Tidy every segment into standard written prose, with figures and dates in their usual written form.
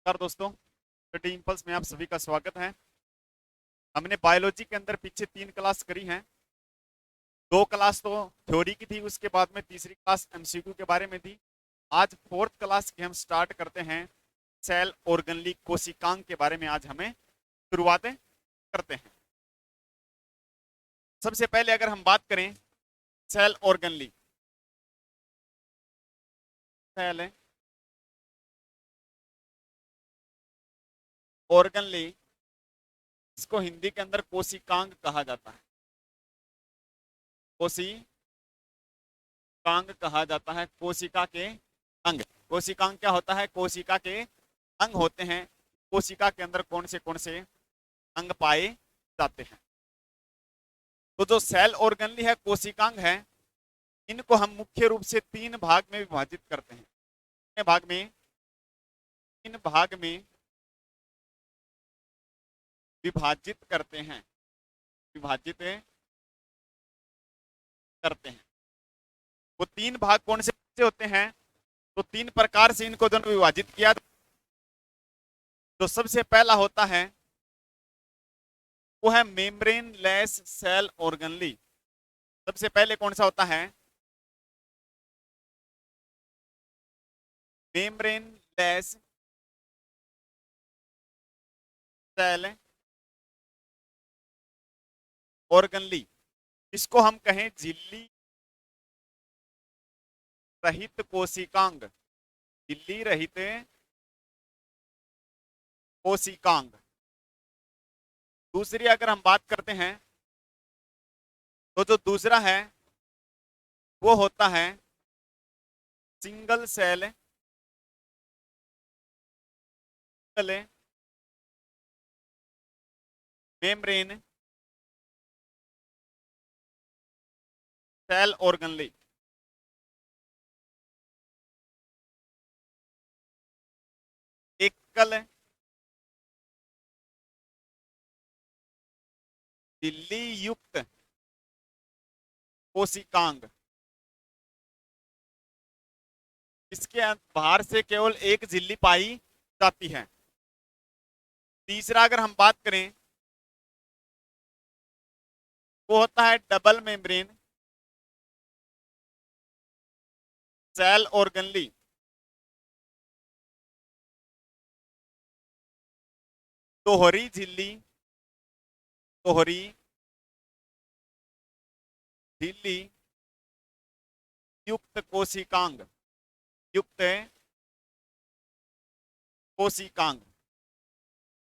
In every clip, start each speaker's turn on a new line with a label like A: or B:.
A: नमस्कार दोस्तों, study impulse में आप सभी का स्वागत है। हमने बायोलॉजी के अंदर पीछे 3 क्लास करी हैं। 2 क्लास तो थ्योरी की थी, उसके बाद में तीसरी क्लास एमसीक्यू के बारे में थी। आज 4th क्लास की हम स्टार्ट करते हैं सेल ऑर्गेनली कोशिकांग के बारे में। आज हमें शुरुआतें करते हैं। सबसे पहले अगर हम बात करें सेल ऑर्गेनली, सेल ऑर्गेनली, इसको हिंदी के अंदर कोशिकांग कहा जाता है। कोशिकांग कहा जाता है, कोशिका के अंग। कोशिकांग क्या होता है? कोशिका के अंग होते हैं। कोशिका के अंदर कौन से अंग पाए जाते हैं। तो जो सेल ऑर्गेनली है, कोशिकांग है, इनको हम मुख्य रूप से 3 भाग में विभाजित करते हैं। कितने भाग में? 3 भाग में विभाजित करते हैं, विभाजित करते हैं। वो 3 भाग कौन से होते हैं? तो 3 प्रकार से इनको दोनों विभाजित किया। तो सबसे पहला होता है वो है मेम्ब्रेन लेस सेल ऑर्गेनली। सबसे पहले कौन सा होता है? मेम्ब्रेन लेस सेल ऑर्गेनली, इसको हम कहें झिल्ली रहित कोशिकांग। झिल्ली रहित कोशिकांग। दूसरी अगर हम बात करते हैं तो जो दूसरा है वो होता है single cell membrane cell organelle. एकल झिल्ली युक्त कोशिकांग। इसके बाहर से केवल एक झिल्ली पाई जाती है। तीसरा अगर हम बात करें वो होता है डबल मेम्ब्रेन सेल ऑर्गेनली। दोहरी झिल्ली, दोहरी झिल्ली युक्त कोशिकांग, युक्त कोशिकांग।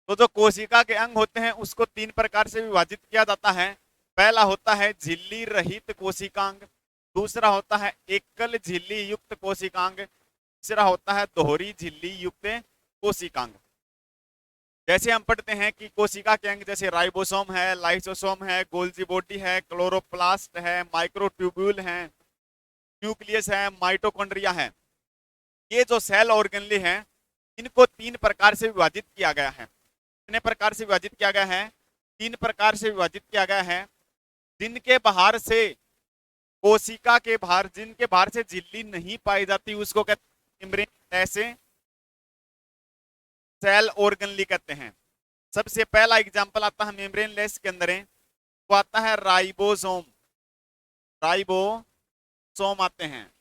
A: तो जो कोशिका के अंग होते हैं उसको 3 प्रकार से विभाजित किया जाता है। पहला होता है झिल्ली रहित कोशिकांग, दूसरा होता है एकल झिल्ली युक्त कोशिकांग, तीसरा होता है दोहरी झिल्ली युक्त कोशिकांग। जैसे हम पढ़ते हैं कि कोशिका के अंग जैसे राइबोसोम है, लाइसोसोम है, गोल्जी बॉडी है, क्लोरोप्लास्ट है, माइक्रोट्यूब्यूल है, न्यूक्लियस है, माइटोकॉन्ड्रिया है। ये जो सेल ऑर्गेनली है इनको 3 प्रकार से विभाजित किया गया है। कितने प्रकार से विभाजित किया गया है? 3 प्रकार से विभाजित किया गया है। जिनके बाहर से कोशिका के बाहर, जिनके बाहर से झिल्ली नहीं पाई जाती उसको कहते हैं मेम्ब्रेन ऐसे सेल ऑर्गेनली कहते हैं। सबसे पहला एग्जांपल आता है मेम्ब्रेन लेस के अंदर है, वो आता है राइबोसोम। राइबोसोम आते हैं,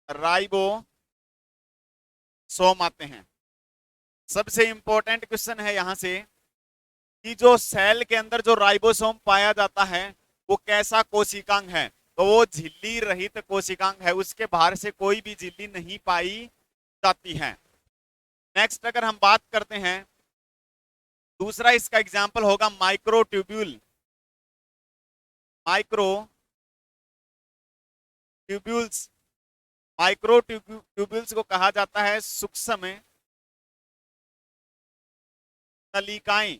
A: राइबोसोम आते हैं। सबसे इंपॉर्टेंट क्वेश्चन है यहां से कि जो सेल के अंदर जो राइबोसोम पाया जाता है वो कैसा कोशिकांग है? तो वो झिल्ली रहित कोशिकांग है, उसके बाहर से कोई भी झिल्ली नहीं पाई जाती है। नेक्स्ट अगर हम बात करते हैं, दूसरा इसका एग्जांपल होगा माइक्रोट्यूब्यूल। माइक्रोट्यूब्यूल्स, माइक्रोट्यूब्यूल्स को कहा जाता है सूक्ष्म नलिकाएं।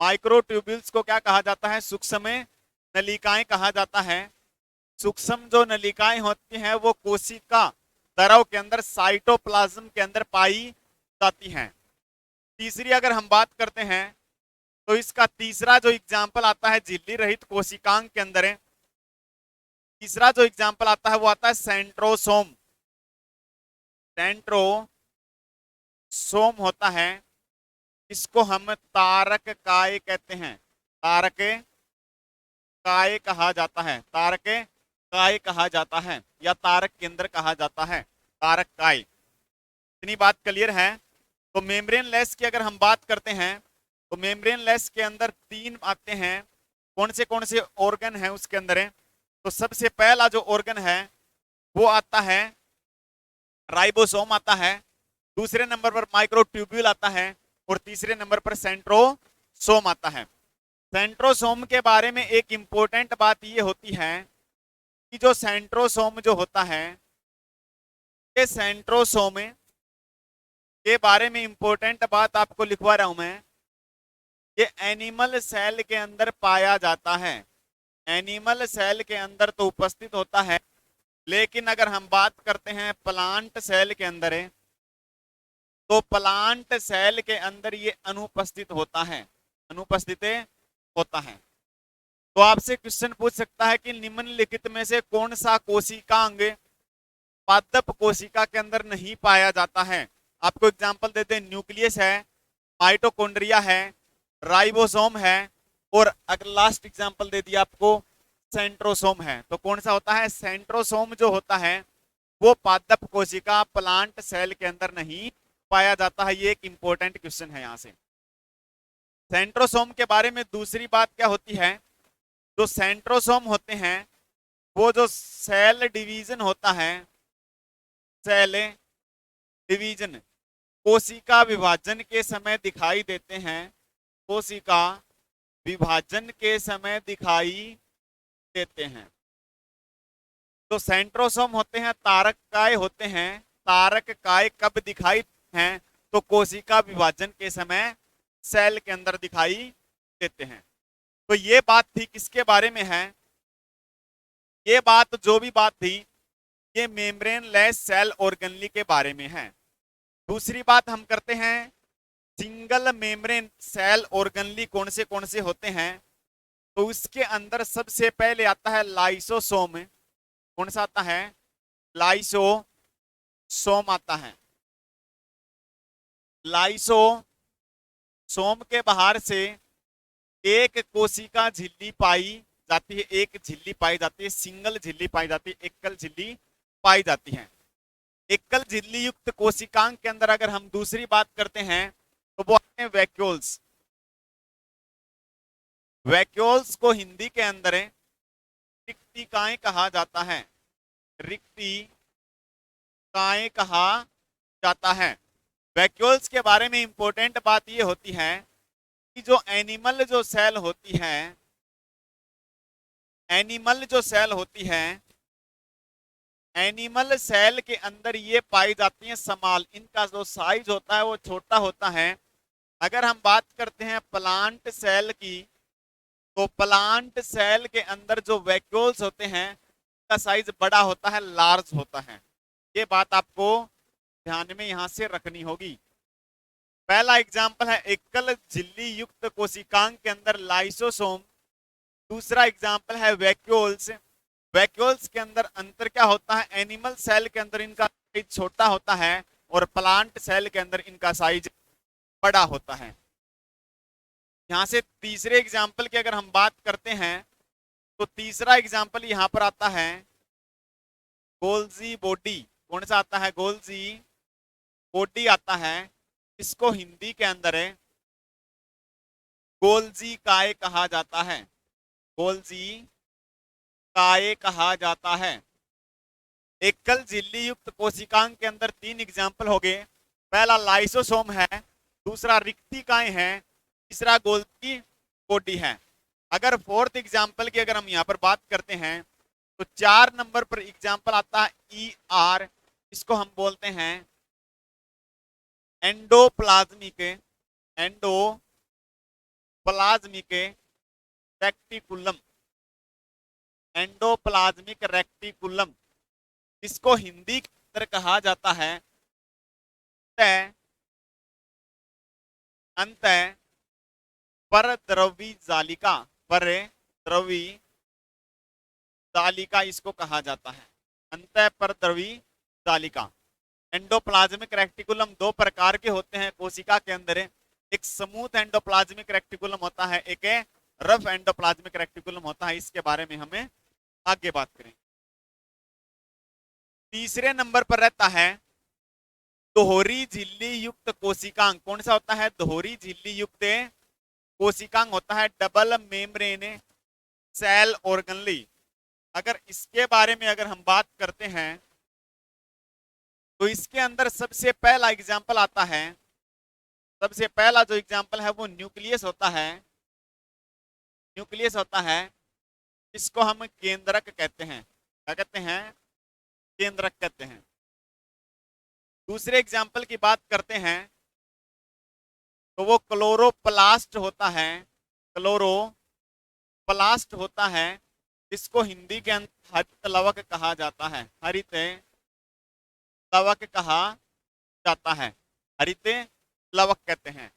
A: माइक्रोट्यूब्यूल्स को क्या कहा जाता है? सूक्ष्म नलिकाएं कहा जाता है। सूक्ष्म जो नलिकाएं होती हैं वो कोशिका द्रव के अंदर, साइटोप्लाज्म के अंदर पाई जाती हैं। तीसरी अगर हम बात करते हैं तो इसका तीसरा जो एग्जाम्पल आता है झिल्ली रहित कोशिकांग के अंदर है, तीसरा जो एग्जाम्पल आता है वो आता है सेंट्रोसोम। सेंट्रोसोम सोम होता है, इसको हम तारक काय कहते हैं, तारक काय कहा जाता है, तारक काय कहा जाता है, या तारक केंद्र कहा जाता है, तारक काय। इतनी बात क्लियर है। तो मेम्ब्रेन लेस की अगर हम बात करते हैं तो मेम्ब्रेन लेस के अंदर तीन आते हैं। कौन से ऑर्गन है उसके अंदर है? तो सबसे पहला जो ऑर्गन है वो आता है राइबोसोम आता है, दूसरे नंबर पर माइक्रोट्यूब्यूल आता है, और तीसरे नंबर पर सेंट्रोसोम आता है। सेंट्रोसोम के बारे में एक इंपॉर्टेंट बात ये होती है कि जो सेंट्रोसोम जो होता है, ये सेंट्रोसोम के बारे में इंपॉर्टेंट बात आपको लिखवा रहा हूं मैं। ये एनिमल सेल के अंदर पाया जाता है, एनिमल सेल के अंदर तो उपस्थित होता है, लेकिन अगर हम बात करते हैं प्लांट सेल के अंदर है तो प्लांट सेल के अंदर ये अनुपस्थित होता है, अनुपस्थित होता है। तो आपसे क्वेश्चन पूछ सकता है कि निम्नलिखित में से कौन सा कोशिकांग पादप कोशिका के अंदर नहीं पाया जाता है? आपको एग्जांपल देते हैं, न्यूक्लियस है, माइटोकॉन्ड्रिया है, राइबोसोम है, और अगर लास्ट एग्जांपल दे दिया आपको सेंट्रोसोम है। तो कौन सा होता है? सेंट्रोसोम जो होता है वो पादप कोशिका प्लांट सेल के अंदर नहीं पाया जाता है। ये एक इंपॉर्टेंट क्वेश्चन है। यहां से सेंट्रोसोम के बारे में दूसरी बात क्या होती है, जो सेंट्रोसोम होते हैं वो जो सेल डिवीजन होता है, सेल डिवीजन, कोशिका विभाजन के समय दिखाई देते हैं, कोशिका विभाजन के समय दिखाई देते हैं। तो सेंट्रोसोम होते हैं तारक काय होते हैं, तारक काय कब दिखाई हैं? तो कोशिका विभाजन के समय सेल के अंदर दिखाई देते हैं। तो ये बात थी किसके बारे में है? ये बात जो भी बात थी ये मेम्ब्रेन लेस सेल ऑर्गेनली के बारे में है। दूसरी बात हम करते हैं सिंगल मेम्ब्रेन सेल ऑर्गेनली कौन से होते हैं? तो उसके अंदर सबसे पहले आता है लाइसोसोम। कौन सा आता है? लाइसोसोम आता है। लाइसोसोम के बाहर से एक कोशिका झिल्ली पाई जाती है, एक झिल्ली पाई जाती है, सिंगल झिल्ली पाई जाती है, एकल झिल्ली पाई जाती है। एकल झिल्ली युक्त कोशिकांग के अंदर अगर हम दूसरी बात करते हैं तो वो आते हैं वैक्यूल्स। वैक्यूल्स को हिंदी के अंदर रिक्तिकाएं कहा जाता है, रिक्तिकाएं कहा जाता है। वैक्यूल्स के बारे में इंपॉर्टेंट बात ये होती है कि जो एनिमल जो सेल होती है, एनिमल जो सेल होती है, एनिमल सेल के अंदर ये पाई जाती हैं स्मॉल, इनका जो साइज होता है वो छोटा होता है। अगर हम बात करते हैं प्लांट सेल की तो प्लांट सेल के अंदर जो वैक्यूल्स होते हैं का साइज बड़ा होता है, लार्ज होता है। ये बात आपको ध्यान में यहां से रखनी होगी। पहला एग्जांपल है एकल झिल्ली युक्त कोशिकांग के अंदर लाइसोसोम। दूसरा एग्जांपल है वैक्यूल्स। वैक्यूल्स के अंदर अंतर क्या होता है? एनिमल सेल के अंदर इनका साइज छोटा होता है और प्लांट सेल के अंदर इनका साइज बड़ा होता है। यहां से तीसरे एग्जाम्पल की अगर हम बात करते हैं तो तीसरा एग्जाम्पल यहां पर आता है गोल्जी बॉडी। कौन सा आता है? गोल्जी बॉडी आता है। इसको हिंदी के अंदर गोल्जी काय कहा जाता है, गोल्जी काय कहा जाता है। एकल झिल्ली युक्त कोशिकांग के अंदर तीन एग्जाम्पल हो गए। पहला लाइसोसोम है, दूसरा रिक्तिकाएं हैं, तीसरा गोल्जी बॉडी है। अगर फोर्थ एग्जाम्पल की अगर हम यहाँ पर बात करते हैं तो 4 नंबर पर एग्जाम्पल आता है ER। इसको हम बोलते हैं endoplasmic, endoplasmic reticulum, endoplasmic reticulum. इसको हिंदी के अंदर कहा जाता है अंत परद्रवी जालिका, परद्रवी जालिका इसको कहा जाता है, अंत परद्रवी जालिका। एंडोप्लाज्मिक रेक्टिकुलम दो प्रकार के होते हैं कोशिका के अंदर। एक स्मूथ एंडोप्लाज्मिक रेक्टिकुलम होता है, एक रफ एंडोप्लाज्मिक रेक्टिकुलम होता है। इसके बारे में हमें आगे बात करें। तीसरे नंबर पर रहता है दोहरी झिल्ली युक्त कोशिकांग। कौन सा होता है? दोहरी झिल्ली युक्त कोशिकांग होता है, डबल मेम्ब्रेन सेल ऑर्गनली। अगर इसके बारे में अगर हम बात करते हैं तो इसके अंदर सबसे पहला एग्जाम्पल आता है, सबसे पहला जो एग्जाम्पल है वो न्यूक्लियस होता है। न्यूक्लियस होता है इसको हम केंद्रक कहते हैं। क्या कहते हैं? केंद्रक कहते हैं। दूसरे एग्जाम्पल की बात करते हैं तो वो क्लोरोप्लास्ट होता है। क्लोरोप्लास्ट होता है जिसको हिंदी के अंदर हरित लवक कहा जाता है। हरित लवक कहा जाता है, हरित लवक कहते हैं।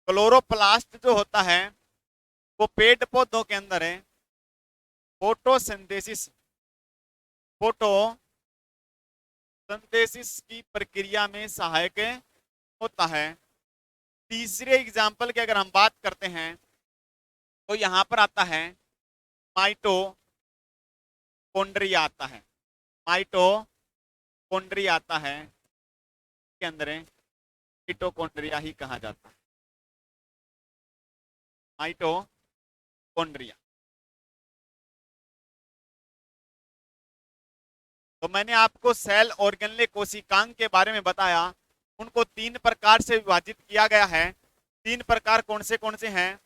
A: क्लोरोप्लास्ट जो होता है वो पेड़ पौधों के अंदर है फोटोसिंथेसिस की प्रक्रिया में सहायक होता है। तीसरे एग्जाम्पल की अगर हम बात करते हैं तो यहां पर आता है माइटोकॉन्ड्रिया आता है। माइटोकॉन्ड्रिया आता है के अंदर माइटोकॉन्ड्रिया ही कहा जाता है, माइटोकॉन्ड्रिया। तो मैंने आपको सेल ऑर्गेनले कोशिकांग के बारे में बताया। उनको तीन प्रकार से विभाजित किया गया है। तीन प्रकार कौन से हैं?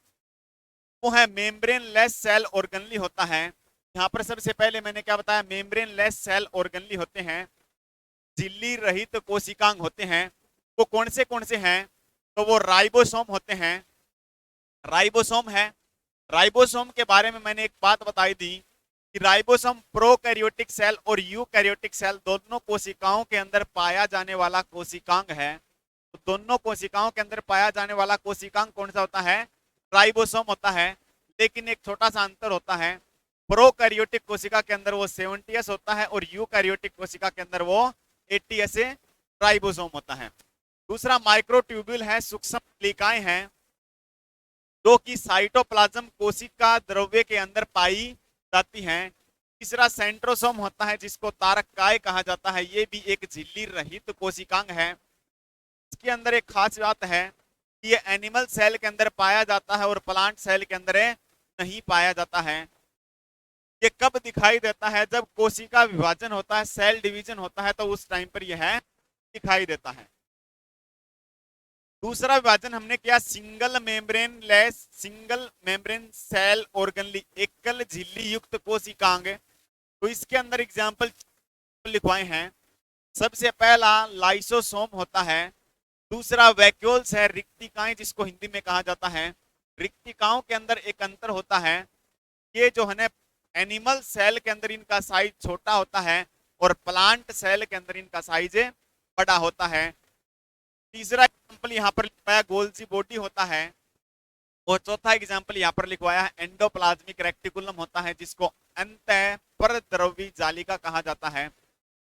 A: वो है मेम्ब्रेन लेस सेल ऑर्गेनली होता है। यहाँ पर सबसे पहले मैंने क्या बताया? मेम्ब्रेन लेस सेल ऑर्गेनली होते हैं, झिल्ली रहित कोशिकांग होते हैं। वो कौन से हैं? तो वो राइबोसोम होते हैं। राइबोसोम है। राइबोसोम के बारे में मैंने एक बात बताई थी कि राइबोसोम प्रोकैरियोटिक सेल और यूकैरियोटिक सेल दोनों कोशिकाओं के अंदर पाया जाने वाला कोशिकांग है। तो दोनों कोशिकाओं के अंदर पाया जाने वाला कोशिकांग कौन सा होता है? राइबोसोम होता है। लेकिन एक छोटा सा अंतर होता है, प्रोकैरियोटिक कोशिका के अंदर वो 70S होता है और यूकैरियोटिक कोशिका के अंदर वो 80S राइबोसोम होता है। दूसरा माइक्रोट्यूब्यूल है, सूक्ष्म नलिकाएं हैं जो कि साइटोप्लाज्म कोशिका द्रव्य के अंदर पाई जाती हैं। तीसरा सेंट्रोसोम होता है जिसको तारककाय कहा जाता है। ये भी एक झिल्ली रहित कोशिकांग है। इसके अंदर एक खास बात है कि ये एनिमल सेल के अंदर पाया जाता है और प्लांट सेल के अंदर नहीं पाया जाता है। ये कब दिखाई देता है? जब कोशिका विभाजन होता है, सेल डिवीजन होता है, तो उस टाइम पर यह दिखाई देता है। दूसरा विभाजन हमने किया सिंगल मेम्ब्रेन सेल ऑर्गेनली, एकल झिल्ली युक्त कोशिकांग। तो इसके अंदर एग्जाम्पल लिखवाए हैं। सबसे पहला लाइसोसोम होता है। दूसरा वैक्यूल्स है, रिक्तिकाएं जिसको हिंदी में कहा जाता है। रिक्तिकाओं के अंदर एक अंतर होता है, ये जो है एनिमल सेल के अंदर इनका साइज छोटा होता है और प्लांट सेल के अंदर इनका साइज बड़ा होता है। तीसरा एग्जाम्पल यहाँ पर लिखवाया गोल्जी बॉडी होता है। और चौथा एग्जाम्पल यहाँ पर लिखवाया है एंडोप्लाज्मिक रेक्टिकुलम होता है जिसको अंतःपरद्रवी जालिका कहा जाता है।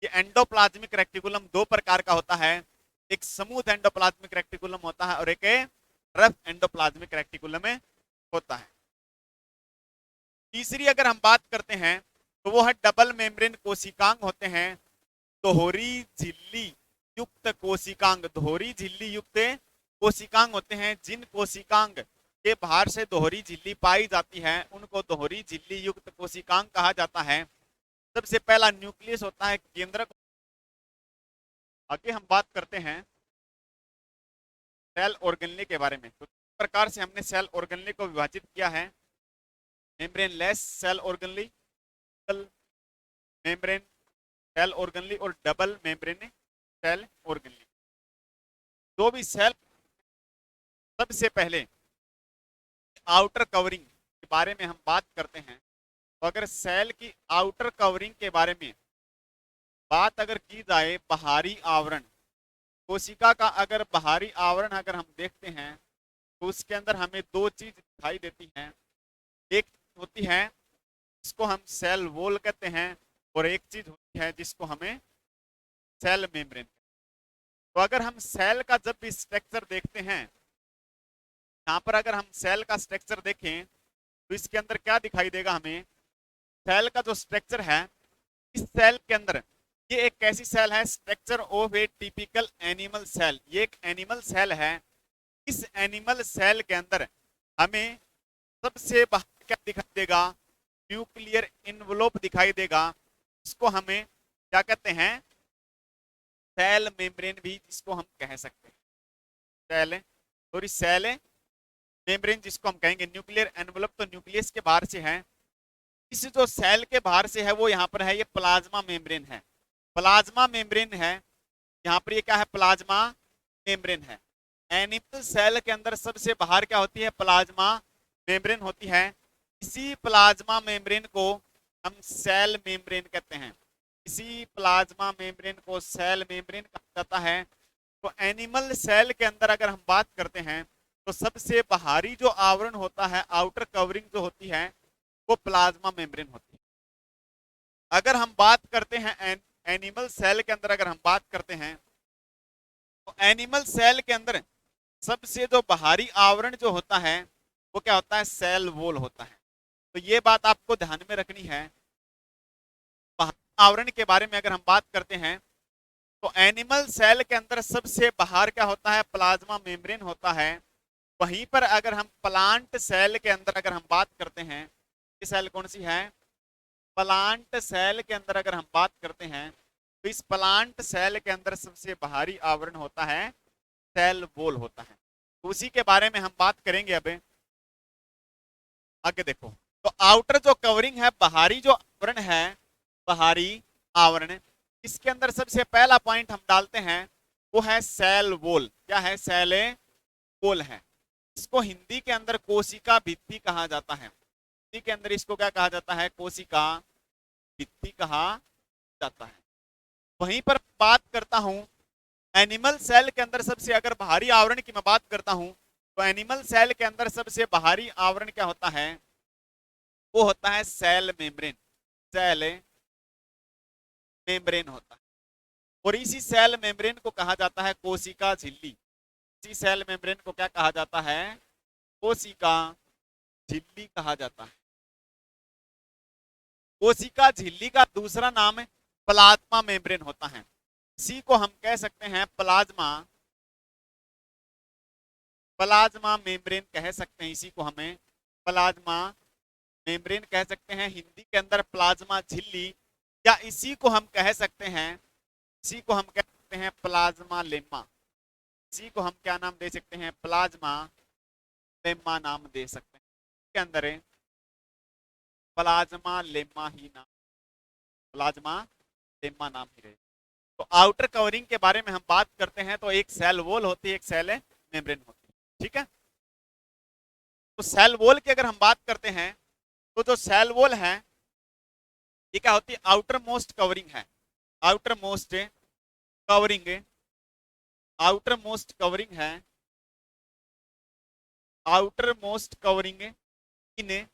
A: ये एंडोप्लाज्मिक रेक्टिकुलम दो प्रकार का होता है, एक स्मूथ एंडोप्लाज्मिक रेक्टिकुलम होता है और एक रफ एंडोप्लाज्मिक रेक्टिकुलम होता है। तीसरी अगर हम बात करते हैं तो वो है डबल मेम्ब्रेन कोशिकांग होते हैं, दोहरी झिल्ली युक्त कोशिकांग। दोहरी झिल्ली युक्त कोशिकांग होते हैं। जिन कोशिकांग के बाहर से दोहरी झिल्ली पाई जाती है उनको दोहरी झिल्ली युक्त कोशिकांग कहा जाता है। सबसे पहला न्यूक्लियस होता है, केंद्रक। आगे हम बात करते हैं सेल ऑर्गेनले के बारे में। तो इस प्रकार से हमने सेल ऑर्गेनले को विभाजित किया है, membrane less cell organelle, membrane cell organelle और डबल मेम्ब्रेन सेल ऑर्गेनली। जो भी सेल, सबसे पहले आउटर कवरिंग के बारे में हम बात करते हैं। तो अगर सेल की आउटर कवरिंग के बारे में बात अगर की जाए, बाहरी आवरण, कोशिका का अगर बाहरी आवरण अगर हम देखते हैं तो उसके अंदर हमें दो चीज दिखाई देती हैं। एक होती है जिसको हम सेल वॉल कहते हैं और एक चीज होती है जिसको हमें सेल मेम्ब्रेन। तो अगर हम सेल का जब भी स्ट्रक्चर देखते हैं, यहाँ पर अगर हम सेल का स्ट्रक्चर देखें तो इसके अंदर क्या दिखाई देगा हमें, सेल का जो स्ट्रक्चर है, इस सेल के अंदर ये एक कैसी सेल है, structure of a typical animal cell, ये एक एनिमल सेल है। इस एनिमल सेल के अंदर हमें सबसे बाहर क्या दिखाई देगा, न्यूक्लियर इन्वलोप दिखाई देगा। इसको हमें क्या कहते हैं, सेल मेम्ब्रेन भी जिसको हम कह सकते हैं, सेल सॉरी सेल मेम्ब्रेन जिसको हम कहेंगे। न्यूक्लियर एनवलप तो न्यूक्लियस के बाहर से है, इस जो सेल के बाहर से है वो यहाँ पर है, ये प्लाज्मा मेम्ब्रेन है, प्लाज्मा मेम्ब्रेन है। यहाँ पर ये क्या है, प्लाज्मा मेम्ब्रेन है। एनिमल सेल के अंदर सबसे बाहर क्या होती है, प्लाज्मा मेम्ब्रेन होती है। इसी प्लाज्मा मेम्ब्रेन को हम सेल मेम्ब्रेन कहते हैं, इसी प्लाज्मा मेम्ब्रेन को सेल मेम्ब्रेन कहा जाता है। तो एनिमल सेल के अंदर अगर हम बात करते हैं तो सबसे बाहरी जो आवरण होता है, आउटर कवरिंग जो होती है, वो प्लाज्मा मेम्ब्रेन होती है। अगर हम बात करते हैं एनिमल सेल के अंदर अगर हम बात करते हैं तो एनिमल सेल के अंदर सबसे जो बाहरी आवरण जो होता है वो क्या होता है, सेल वॉल होता है। तो ये बात आपको ध्यान में रखनी है। बाहरी आवरण के बारे में अगर हम बात करते हैं तो एनिमल सेल के अंदर सबसे बाहर क्या होता है, प्लाज्मा मेम्ब्रेन होता है। वहीं पर अगर हम प्लांट सेल के अंदर अगर हम बात करते हैं, ये सेल कौन सी है, प्लांट सेल के अंदर अगर हम बात करते हैं तो इस प्लांट सेल के अंदर सबसे बाहरी आवरण होता है, सेल वॉल होता है। तो उसी के बारे में हम बात करेंगे अब आगे। देखो, तो आउटर जो कवरिंग है, बाहरी जो आवरण है, बाहरी आवरण, इसके अंदर सबसे पहला पॉइंट हम डालते हैं वो है सेल वॉल। क्या है, सेल वॉल है। इसको हिंदी के अंदर कोशिका भित्ति कहा जाता है। हिंदी के अंदर इसको क्या कहा जाता है, कोशिका भित्ति कहा जाता है। वहीं पर बात करता हूं एनिमल सेल के अंदर सबसे अगर बाहरी आवरण की मैं बात करता हूं तो एनिमल सेल के अंदर सबसे बाहरी आवरण क्या होता है, वो होता है सेल मेम्ब्रेन, सेल मेम्ब्रेन होता है। और इसी सेल मेम्ब्रेन को कहा जाता है कोशिका झिल्ली। इसी सेल मेम्ब्रेन को क्या कहा जाता है, कोशिका झिल्ली कहा जाता है। कोशिका झिल्ली का दूसरा नाम प्लाज्मा मेम्ब्रेन होता है। इसी को हम कह सकते हैं प्लाज्मा, प्लाज्मा मेम्ब्रेन कह सकते हैं। इसी को हमें प्लाज्मा मेम्ब्रेन कह सकते हैं, हिंदी के अंदर प्लाज्मा झिल्ली, या इसी को हम कह सकते हैं, इसी को हम कह सकते हैं प्लाज्मा लेम्मा। इसी को हम क्या नाम दे सकते हैं, प्लाज्मा लेम्मा नाम दे सकते हैं। इसके अंदर प्लाज्मा लेम्मा ही नाम, प्लाज्मा लेम्मा नाम ही रहे। तो आउटर कवरिंग के बारे में हम बात करते हैं तो एक सेल वॉल होती है, एक सेल मेम्ब्रेन होती है, ठीक है। तो सेल वॉल की अगर हम बात करते हैं तो जो सेल वॉल है ये क्या होती है, आउटर मोस्ट कवरिंग है। Outermost covering, outermost covering है, outermost covering in,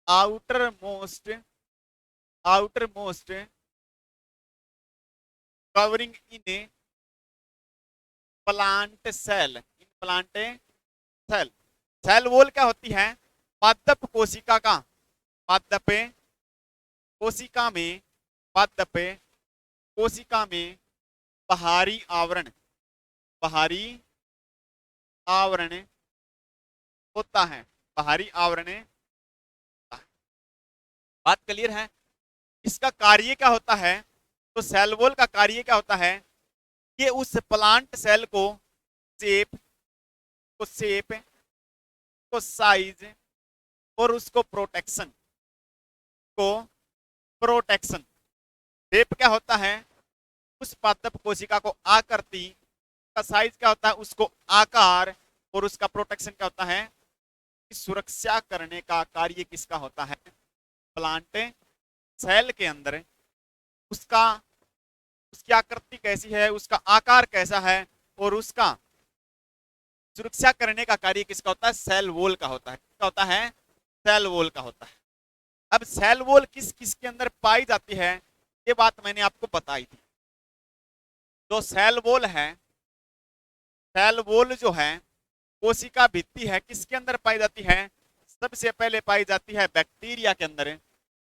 A: outermost, outermost covering in plant cell, in plant cell. Cell wall क्या होती है, पादप कोशिका का, पादप कोशिका में, पादप कोशिका में बाहरी आवरण, बाहरी आवरण होता है, बाहरी आवरण होता है। बात क्लियर है। इसका कार्य क्या होता है, तो सेल वॉल का कार्य क्या होता है, ये उस प्लांट सेल को शेप, को शेप, को साइज और उसको प्रोटेक्शन, को प्रोटेक्शन, शेप क्या होता है, उस पादप कोशिका को आकृति, का साइज क्या होता है, उसको आकार, और उसका प्रोटेक्शन क्या होता है, सुरक्षा करने का कार्य किसका होता है, प्लांट सेल के अंदर उसका, उसकी आकृति कैसी है, उसका आकार कैसा है, और उसका सुरक्षा करने का कार्य किसका होता है, सेल वॉल का होता है। किसका होता है, सेल वॉल का होता है। अब सेल वॉल किस किस के अंदर पाई जाती है, ये बात मैंने आपको बताई थी। जो सेल वॉल है, सेल वॉल जो है कोशिका भित्ति है, किसके अंदर पाई जाती है? सबसे पहले पाई जाती है बैक्टीरिया के अंदर।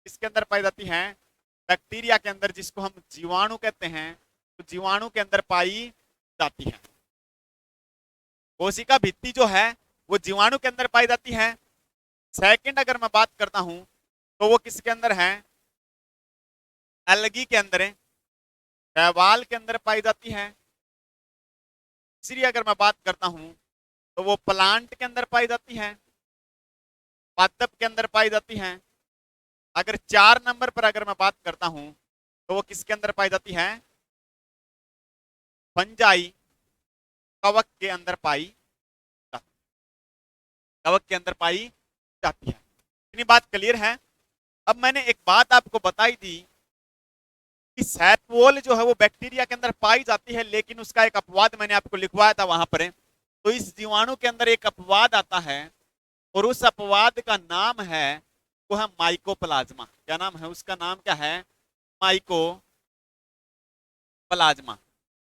A: किसके अंदर पाई जाती है? बैक्टीरिया के अंदर, जिसको हम जीवाणु कहते हैं, तो जीवाणु के अंदर पाई जाती है। कोशिका भित्ति जो है वो जीवाणु के अंदर पाई जाती है। सेकंड अगर मैं बात करता हूं तो वो किसके अंदर है? एल्गी के अंदर, शैवाल के अंदर पाई जाती है। तीसरी अगर मैं बात करता हूं तो वो प्लांट के अंदर पाई जाती है, पादप के अंदर पाई जाती है। अगर 4 नंबर पर अगर मैं बात करता हूं तो वो किसके अंदर पाई जाती है? फंजाई, कवक के अंदर पाई जाती, कवक के अंदर पाई जाती है। इतनी बात क्लियर है? अब मैंने एक बात आपको बताई थी कि सेल वॉल जो है वो बैक्टीरिया के अंदर पाई जाती है, लेकिन उसका एक अपवाद मैंने आपको लिखवाया था वहां पर। तो इस जीवाणु के अंदर एक अपवाद आता है और उस अपवाद का नाम है, वो है माइकोप्लाज्मा। क्या नाम है उसका? नाम क्या है? माइकोप्लाज्मा।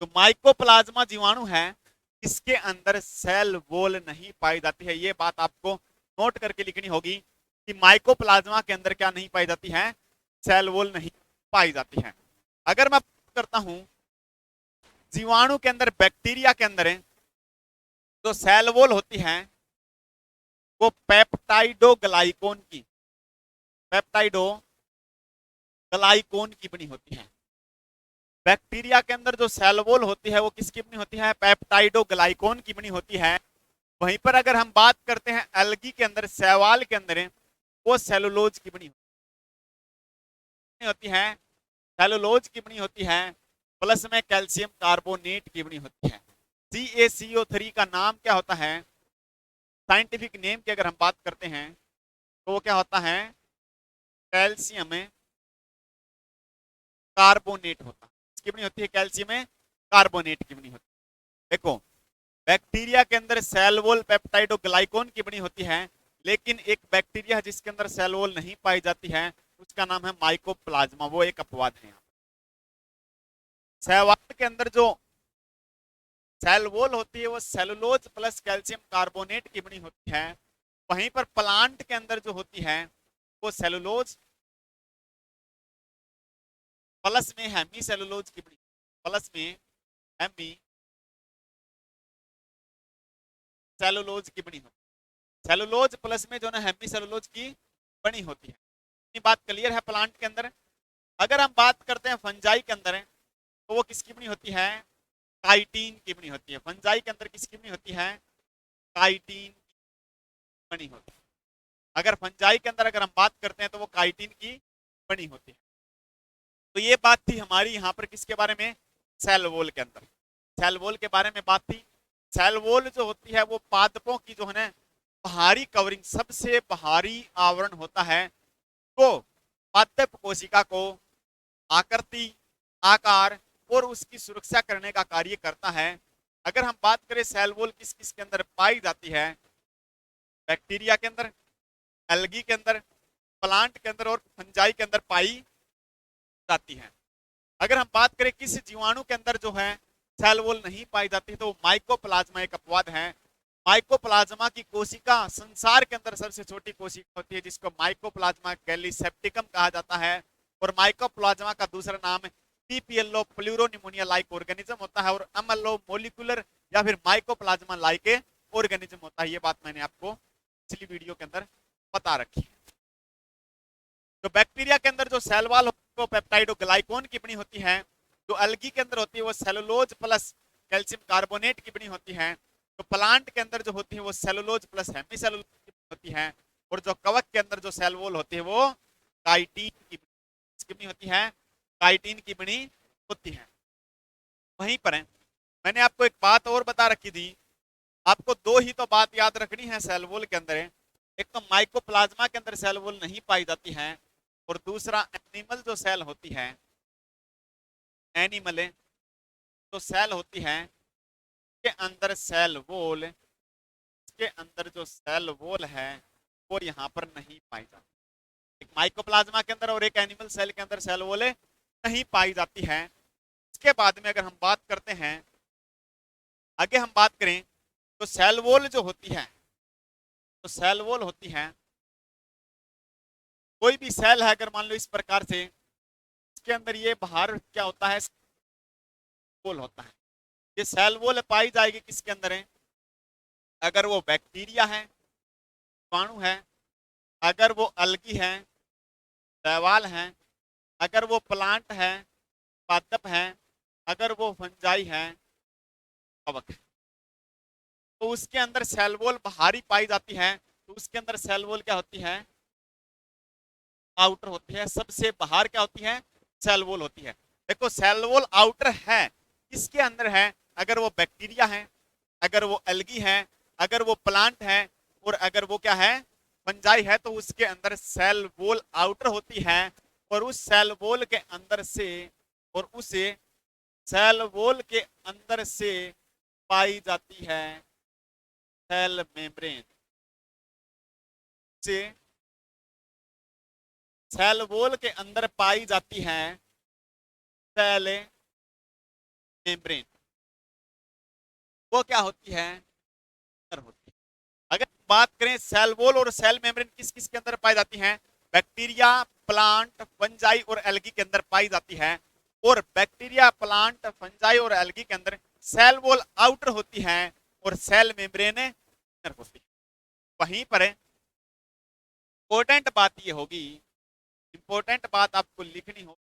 A: तो माइकोप्लाज्मा जीवाणु है, इसके अंदर सेल वॉल नहीं पाई जाती है। ये बात आपको नोट करके लिखनी होगी कि माइकोप्लाज्मा के अंदर क्या नहीं पाई जाती है? सेल वॉल नहीं पाई जाती है। अगर मैं बात करता हूं जीवाणु के अंदर, बैक्टीरिया के अंदर जो सेल वॉल होती है वो पेप्टाइडोग्लाइकोन की, पेप्टाइडोग्लाइकोन की बनी होती है। बैक्टीरिया के अंदर जो सेल वॉल होती है वो किसकी बनी होती है? पेप्टाइडोग्लाइकोन की बनी होती है। वहीं पर अगर हम बात करते हैं एल्गी के अंदर, शैवाल के अंदर, वो सेलुलोज की बनी होती है, सेलुलोज की बनी होती है, प्लस में कैल्शियम कार्बोनेट की बनी होती है। CaCO3 का नाम क्या होता है? साइंटिफिक नेम की अगर हम बात करते हैं तो वो क्या होता है? कैल्शियम कार्बोनेट होता है। इसकी बनी होती है कैल्शियम कार्बोनेट की बनी होती है। देखो, बैक्टीरिया के अंदर सेल वॉल पेप्टाइडोग्लाइकोन की बनी होती है, लेकिन एक बैक्टीरिया है जिसके अंदर सेल वॉल नहीं पाई जाती है, उसका नाम है माइकोप्लाज्मा। वो एक अपवाद है। शैवाल के अंदर जो सेल वॉल होती है वो सेलुलोज प्लस कैल्शियम कार्बोनेट की बनी होती है। वहीं पर प्लांट के अंदर जो होती है वो सेलुलोज प्लस में हेमी सेलुलोज की बनी, प्लस में हेमी सेलुलोज की बनी होती है। सेलुलोज प्लस में जो ना हेमी सेलुलोज की बनी होती है। इतनी बात क्लियर है प्लांट के अंदर। अगर हम बात करते हैं फंजाई के अंदर तो वो किसकी बनी होती है? काइटिन की बनी होती है। फंजाई के अंदर किसकी बनी होती है? काइटिन बनी होती है। अगर फंजाई के अंदर अगर हम बात करते हैं तो वो काइटिन की बनी होती है। तो ये बात थी हमारी यहाँ पर किसके बारे में? सेल वॉल के अंदर, सेल वॉल के बारे में बात थी। सेल वॉल जो होती है वो पादपों की जो है ना बाहरी कवरिंग, सबसे बाहरी आवरण होता है। तो पादप कोशिका को आकृति, आकार और उसकी सुरक्षा करने का कार्य करता है। अगर हम बात करें सेल वॉल किस किस के अंदर पाई जाती है? बैक्टीरिया के अंदर, एल्गी के अंदर, प्लांट के अंदर और फंजाई के अंदर पाई जाती है। अगर हम बात करें किस जीवाणु के अंदर जो है सेल वॉल नहीं पाई जाती तो माइकोप्लाज्मा एक अपवाद है। माइकोप्लाज्मा की कोशिका संसार के अंदर सबसे छोटी कोशिका होती है, जिसको माइकोप्लाज्मा गैलीसेप्टिकम कहा जाता है। और माइकोप्लाज्मा का दूसरा नाम पीपीएलओ प्लूरोनिमोनिया लाइक ऑर्गेनिज्म होता है, और अमलो मोलिकुलर या फिर माइकोप्लाज्मा लाइक ऑर्गेनिज्म होता है। ये बात मैंने आपको पिछली वीडियो के अंदर बता रखी है। तो बैक्टीरिया के अंदर जो सेल वॉल वो पेप्टाइडोग्लाइकोन की बनी होती है। जो एल्गी के अंदर होती है वो सेलुलोज प्लस कैल्शियम कार्बोनेट की बनी होती है। तो प्लांट के अंदर जो होती है वो सेलुलोज प्लस हेमी सेलुलोज की बनी होती है। और जो कवक के अंदर जो सेल वॉल होती है वो काइटिन की बनी होती है, काइटिन की बनी होती है। वहीं पर मैंने आपको एक बात और बता रखी थी, आपको दो ही तो बात याद रखनी है सेल वॉल के अंदर। एक तो माइकोप्लाज्मा के अंदर सेल वॉल नहीं पाई जाती है, और दूसरा एनिमल जो सेल होती है, एनिमल जो सेल होती है के अंदर सेल वॉल, के अंदर जो सेल वॉल है वो यहाँ पर नहीं पाई जाती। एक माइकोप्लाज्मा के अंदर और एक एनिमल सेल के अंदर सेल वॉल नहीं पाई जाती है। उसके बाद में अगर हम बात करते हैं, आगे हम बात करें तो सेल वॉल जो होती है, तो सेल वॉल होती है, कोई भी सेल है अगर मान लो इस प्रकार से, इसके अंदर ये बाहर क्या होता है, वॉल होता है। ये सेल वॉल पाई जाएगी किसके अंदर है, अगर वो बैक्टीरिया है, जीवाणु है, अगर वो अलगी है, शैवाल है, अगर वो प्लांट है, पादप है, अगर वो फंजाई है, कवक है, तो उसके अंदर सेल वॉल बाहरी पाई जाती है। तो उसके अंदर सेल वॉल क्या होती है, आउटर होती है। सबसे बाहर क्या होती है, सेल वॉल होती है। देखो सेल वॉल आउटर है, इसके अंदर है, अगर वो बैक्टीरिया है, अगर वो एल्गी है, अगर वो प्लांट है, और अगर वो क्या है, फंजाई है, तो उसके अंदर सेल वॉल आउटर होती है। और उस सेल वॉल के अंदर से, और उसे सेल वॉल के अंदर से पाई जाती है सेल मेम्ब्रेन। से सेल वॉल के अंदर पाई जाती है सेल मेम्ब्रेन। वो क्या होती है, होती है। अगर बात करें सेल वॉल और सेल मेम्ब्रेन किस किस के अंदर पाई जाती हैं, बैक्टीरिया, प्लांट, फंजाई और एल्गी के अंदर पाई जाती है। और बैक्टीरिया, प्लांट, फंजाई और एल्गी के अंदर सेल वॉल आउटर होती है और सेल मेम्ब्रेन इनर होती है। वहीं पर इंपॉर्टेंट बात ये होगी, इंपॉर्टेंट बात आपको लिखनी हो,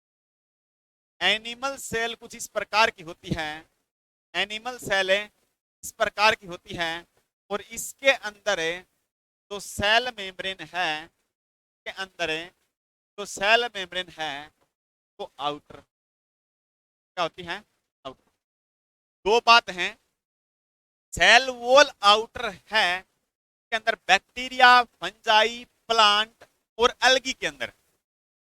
A: एनिमल सेल कुछ इस प्रकार की होती है, एनिमल सेल इस प्रकार की होती है, और इसके अंदर जो सेल मेम्ब्रेन है, के अंदर जो सेल मेम्ब्रेन है वो आउटर क्या होती है, आउटर। दो बात है, सेल वॉल आउटर है के अंदर बैक्टीरिया, फंजाई, प्लांट और एल्गी के अंदर,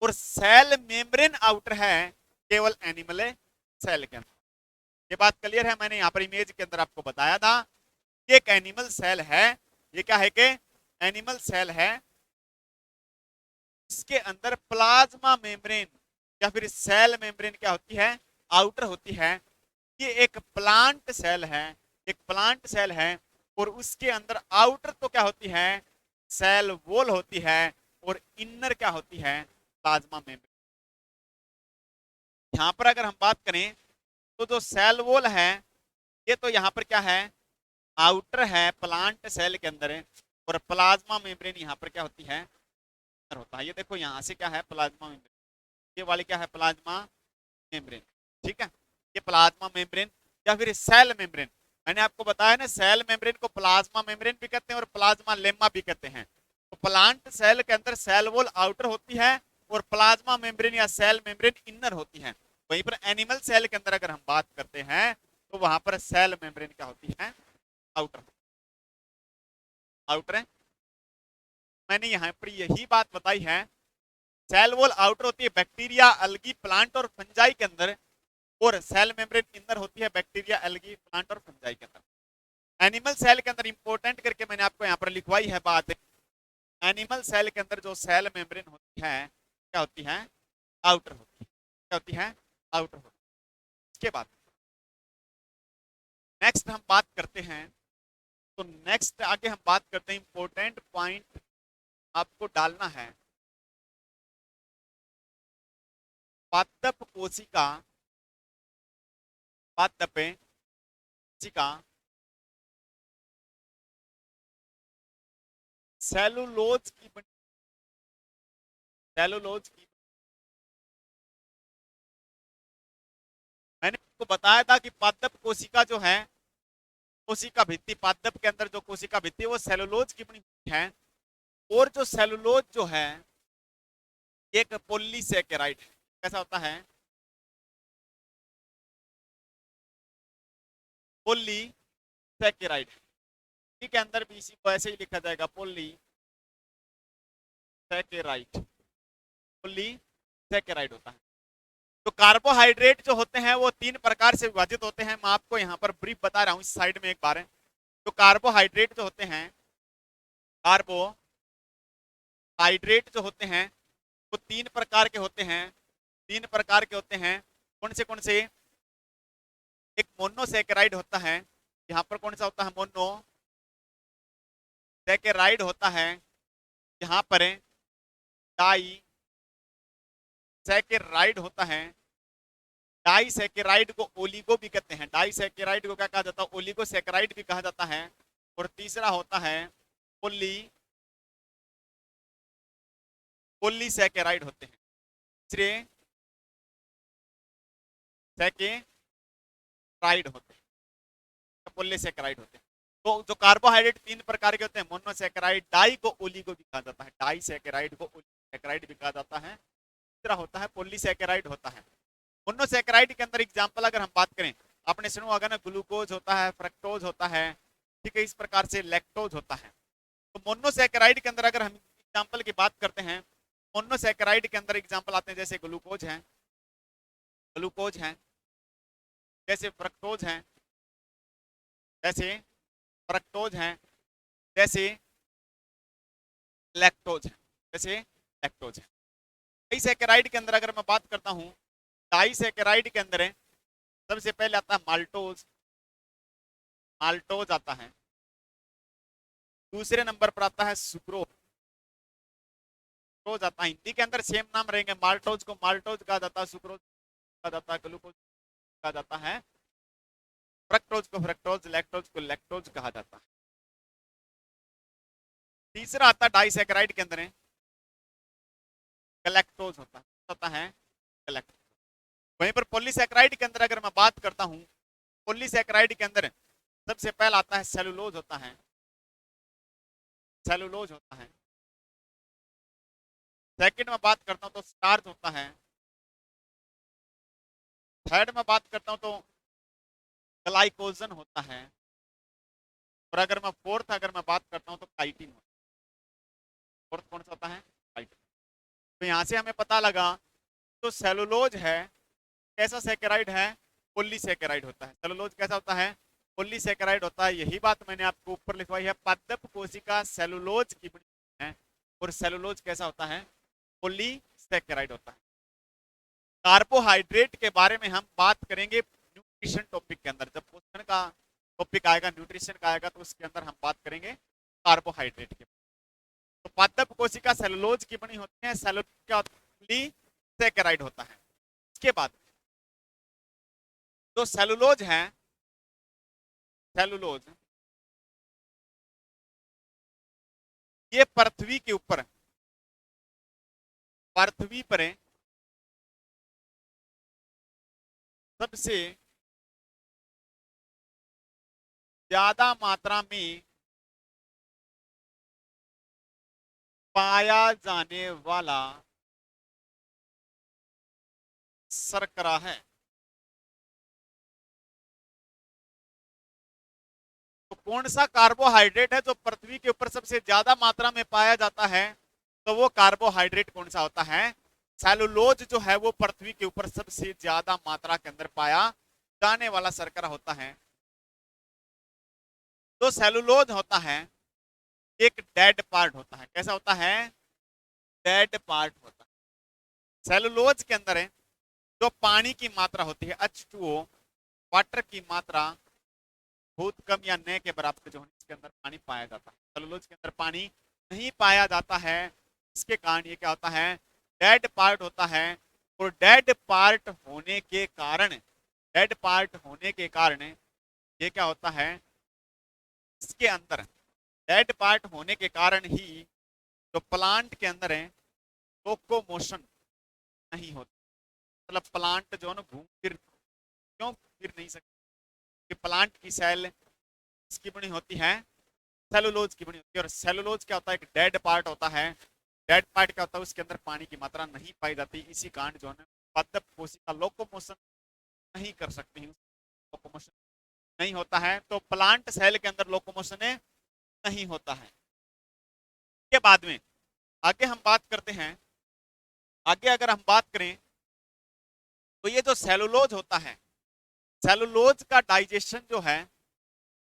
A: और सेल मेम्ब्रेन आउटर है केवल एनिमल सेल के अंदर। ये बात क्लियर है, मैंने यहाँ पर इमेज के अंदर आपको बताया था कि एक एनिमल सेल है, ये क्या है कि एनिमल सेल है, इसके अंदर प्लाज्मा मेम्ब्रेन या फिर सेल मेम्ब्रेन क्या होती है, आउटर होती है। ये एक प्लांट सेल है, एक प्लांट सेल है, और उसके अंदर आउटर तो क्या होती है, सेल वॉल होती है, और इनर क्या होती है, प्लाज्मा मेम्ब्रेन। यहां पर अगर हम बात करें तो जो सेल वॉल है ये तो यहाँ पर क्या है, आउटर है प्लांट सेल के अंदर, और प्लाज्मा मेम्ब्रेन यहाँ पर क्या होती है, होता है। ये देखो यहाँ से क्या है, प्लाज्मा मेम्ब्रेन, ये वाली क्या है, प्लाज्मा मेम्ब्रेन। ठीक है, ये प्लाज्मा मेम्ब्रेन या फिर सेल मेम्ब्रेन। मैंने आपको बताया ना, सेल मेम्ब्रेन को प्लाज्मा मेम्ब्रेन भी कहते हैं और प्लाज्मा लेमा भी कहते हैं। तो प्लांट सेल के अंदर सेल वॉल आउटर होती है और प्लाज्मा मेम्ब्रेन या सेल मेम्ब्रेन इनर होती है। वहीं पर एनिमल सेल के अंदर अगर हम बात करते हैं तो वहां पर सेल मेम्ब्रेन क्या होती है, आउटर, आउटर है। मैंने यहाँ पर यही बात बताई है, सेल वॉल आउटर होती है बैक्टीरिया, अलगी, प्लांट और फंजाई के अंदर, और सेल मेम्ब्रेन इनर होती है बैक्टीरिया, एल्गी, प्लांट और फंजाई के अंदर। एनिमल सेल के अंदर इंपॉर्टेंट करके मैंने आपको यहाँ पर लिखवाई है बात, एनिमल सेल के अंदर जो सेल मेम्ब्रेन होती है क्या होती है, आउटर होती है, क्या होती है, आउटर होती है। इसके बाद नेक्स्ट हम बात करते हैं, तो नेक्स्ट आगे हम बात करते हैं, इंपॉर्टेंट पॉइंट आपको डालना है, पादप कोशिका, पादप कोशिका सेलुलोज की सेलुलोज की, मैंने आपको बताया था कि पादप कोशिका जो है, कोशिका भित्ति, पादप के अंदर जो कोशिका भित्ति है वो सेलुलोज की बनी है। और जो सेलुलोज जो है एक पॉलीसेकेराइड है। कैसा होता है, पॉलीसेकेराइड। के अंदर भी इसी को ऐसे ही लिखा जाएगा, पॉलीसेकेराइड, पॉलीसेकेराइड होता है। तो कार्बोहाइड्रेट जो होते हैं वो तीन प्रकार से विभाजित होते हैं। मैं आपको यहाँ पर ब्रीफ बता रहा हूँ इस साइड में एक बार। तो कार्बोहाइड्रेट जो होते हैं, कार्बोहाइड्रेट जो होते हैं वो तीन प्रकार के होते हैं, तीन प्रकार के होते हैं। कौन से कौन से, एक मोनोसैकेराइड होता है, यहाँ पर कौन सा होता है, मोनोसैकेराइड होता है, यहाँ पर डाई सैकेराइड होता है। डाई सैकेराइड को ओलिगो भी कहते हैं, डाई सैकेराइड को क्या कहा जाता है, ओलिगोसैकेराइड भी कहा जाता है। और तीसरा होता है पॉलीसैकेराइड होते हैं, तीसरे सैकेराइड होते हैं, पॉलीसैकेराइड होते हैं। तो जो कार्बोहाइड्रेट तीन प्रकार के होते हैं, मोनोसैकेराइड, डाई को ओलिगो भी कहा जाता है, डाई सैकेराइड को ओलिगोसैकेराइड भी कहा जाता है। तीसरा होता है पॉलीसैकेराइड होता है। मोनोसैकेराइड के अंदर एग्जांपल अगर हम बात करें, आपने सुना होगा ना, ग्लूकोज होता है, फ्रक्टोज होता है, ठीक है, इस प्रकार से लैक्टोज होता है। तो मोनोसैकेराइड के अंदर अगर हम एग्जांपल की बात करते हैं, मोनोसैकेराइड के अंदर एग्जांपल आते हैं जैसे ग्लूकोज है, जैसे फ्रक्टोज है, जैसे फ्रक्टोज है, जैसे लैक्टोज है, जैसे लैक्टोज है। डाइसैकेराइड के अंदर अगर मैं बात करता हूं, डाइसैकेराइड के अंदर है, सबसे पहले आता है माल्टोज, माल्टोज आता है। दूसरे नंबर पर आता है सुक्रोज, सुक्रोज आता है। हिंदी के अंदर सेम नाम रहेंगे, माल्टोज को माल्टोज कहा जाता है, सुक्रोज कहा जाता है, ग्लूकोज कहा जाता है, फ्रक्टोज को फ्रक्टोज, लैक्टोज को लैक्टोज कहा जाता है। तीसरा आता है डाइसैकेराइड के अंदर है गैलेक्टोज होता है गैलेक्टोज। वहीं पर पॉलीसैकेराइड के अंदर अगर मैं बात करता हूं, पॉलीसैकेराइड के अंदर सबसे पहला आता है सेलुलोज होता है, सेलुलोज होता है। सेकंड में बात करता हूं तो स्टार्च होता है। थर्ड में बात करता हूं तो ग्लाइकोजन होता है। और अगर मैं फोर्थ अगर मैं बात करता हूं तो काइटिन होता है। फोर्थ कौन सा होता है, काइटिन। तो यहां से हमें पता लगा तो सेलुलोज है कैसा सैकेराइड है, पॉलीसैकेराइड होता है। सेलुलोज कैसा होता है, पॉलीसैकेराइड होता है। यही बात मैंने आपको ऊपर लिखवाई है, पादप कोशिका सेलुलोज की बनी है, और सेलुलोज कैसा होता है, पॉलीसैकेराइड होता है। कार्बोहाइड्रेट के बारे में हम बात करेंगे न्यूट्रिशन टॉपिक के अंदर, जब क्वेश्चन का टॉपिक आएगा न्यूट्रिशन का आएगा, तो उसके अंदर हम बात करेंगे कार्बोहाइड्रेट के। तो पादप कोशिका सेलुलोज की बनी होती है, सेलुलोज क्या पॉलीसैकेराइड होता है। इसके बाद जो सेलुलोज है, सेलुलोज ये पृथ्वी के ऊपर, पृथ्वी पर सबसे ज्यादा मात्रा में पाया जाने वाला शर्करा है। तो कौन सा कार्बोहाइड्रेट है जो पृथ्वी के ऊपर सबसे ज्यादा मात्रा में पाया जाता है, तो वो कार्बोहाइड्रेट कौन सा होता है, सेलुलोज जो है वो पृथ्वी के ऊपर सबसे ज्यादा मात्रा के अंदर पाया जाने वाला शर्करा होता है। तो सेलुलोज होता है एक डेड पार्ट होता है, कैसा होता है, डेड पार्ट होता है। सेलुलोज के अंदर है जो पानी की मात्रा होती है H2O, वाटर की मात्रा बहुत कम या न के बराबर जो है इसके अंदर पानी पाया जाता है। सेलुलोज के अंदर पानी नहीं पाया जाता है, इसके कारण ये क्या होता है, डेड पार्ट होता है। और डेड पार्ट होने के कारण, डेड पार्ट होने के कारण ये क्या होता है, इसके अंदर डेड पार्ट होने के कारण ही जो प्लांट के अंदर है लोकोमोशन नहीं होता। मतलब प्लांट जो है ना घूम फिर क्यों फिर नहीं सकते, कि प्लांट की सेल इसकी बनी होती है, सेलुलोज की बनी होती है। और सेलुलोज क्या होता है, एक डेड पार्ट होता है। डेड पार्ट क्या होता है, उसके अंदर पानी की मात्रा नहीं पाई जाती, इसी कारण जो है पादप कोशिका लोकोमोशन नहीं कर सकती, लोकोमोशन नहीं होता है। तो प्लांट सेल के अंदर लोकोमोशन नहीं होता है। के बाद में आगे हम बात करते हैं, आगे अगर हम बात करें तो ये जो सेलुलोज होता है, सेलुलोज का डाइजेशन जो है,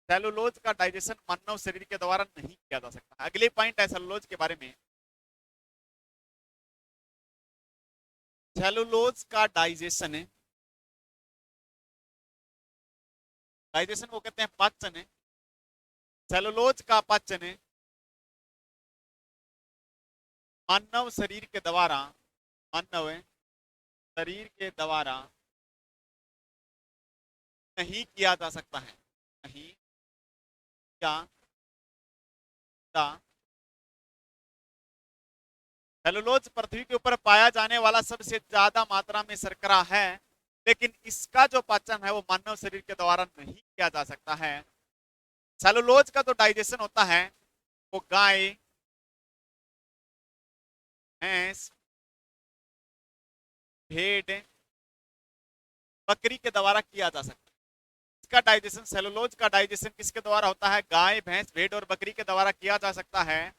A: सेलुलोज का डाइजेशन मानव शरीर के द्वारा नहीं किया जा सकता। अगले पॉइंट है सेलुलोज के बारे में, सेलुलोज का डाइजेशन डाइजेशन को कहते हैं पाचन। सेलुलोज का पाचन मानव शरीर के द्वारा, मानव शरीर के द्वारा नहीं किया जा सकता है, नहीं किया जा। सेलुलोज पृथ्वी के ऊपर पाया जाने वाला सबसे ज्यादा मात्रा में शर्करा है, लेकिन इसका जो पाचन है वो मानव शरीर के द्वारा नहीं किया जा सकता है। सेलुलोज का जो डाइजेशन होता है वो गाय, भैंस, भेड़, बकरी के द्वारा किया जा सकता है। इसका डाइजेशन, सेलुलोज का डाइजेशन किसके द्वारा होता है? गाय, भैंस, भेड़ और बकरी के द्वारा किया जा सकता है,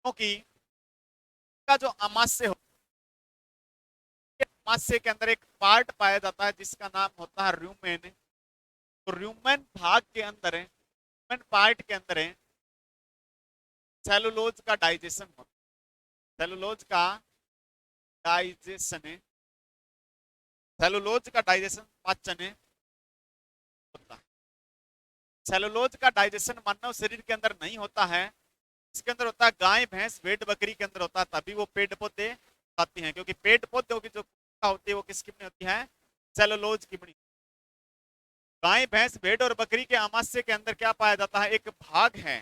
A: क्योंकि का जो अमाशय होता है, अमाशय के अंदर एक पार्ट पाया जाता है जिसका नाम होता है रूमेन। तो रूमेन भाग के अंदर, रूमेन पार्ट के अंदर सेलुलोज का डाइजेशन होता है। सेलुलोज का डाइजेशन, सेलुलोज का डाइजेशन पाचन होता है। सेलुलोज का डाइजेशन मानव शरीर के अंदर नहीं होता है, इसके अंदर होता है गाय, भैंस, भेड़, बकरी के अंदर होता है, तभी वो पेड़ पौधे खाती हैं, क्योंकि पेड़ पौधों की जो होती है वो किसकी बनी होती है? सेलुलोज की बनी। गाय, भैंस, भेड़ और बकरी के अमाशय के अंदर क्या पाया जाता है? एक भाग है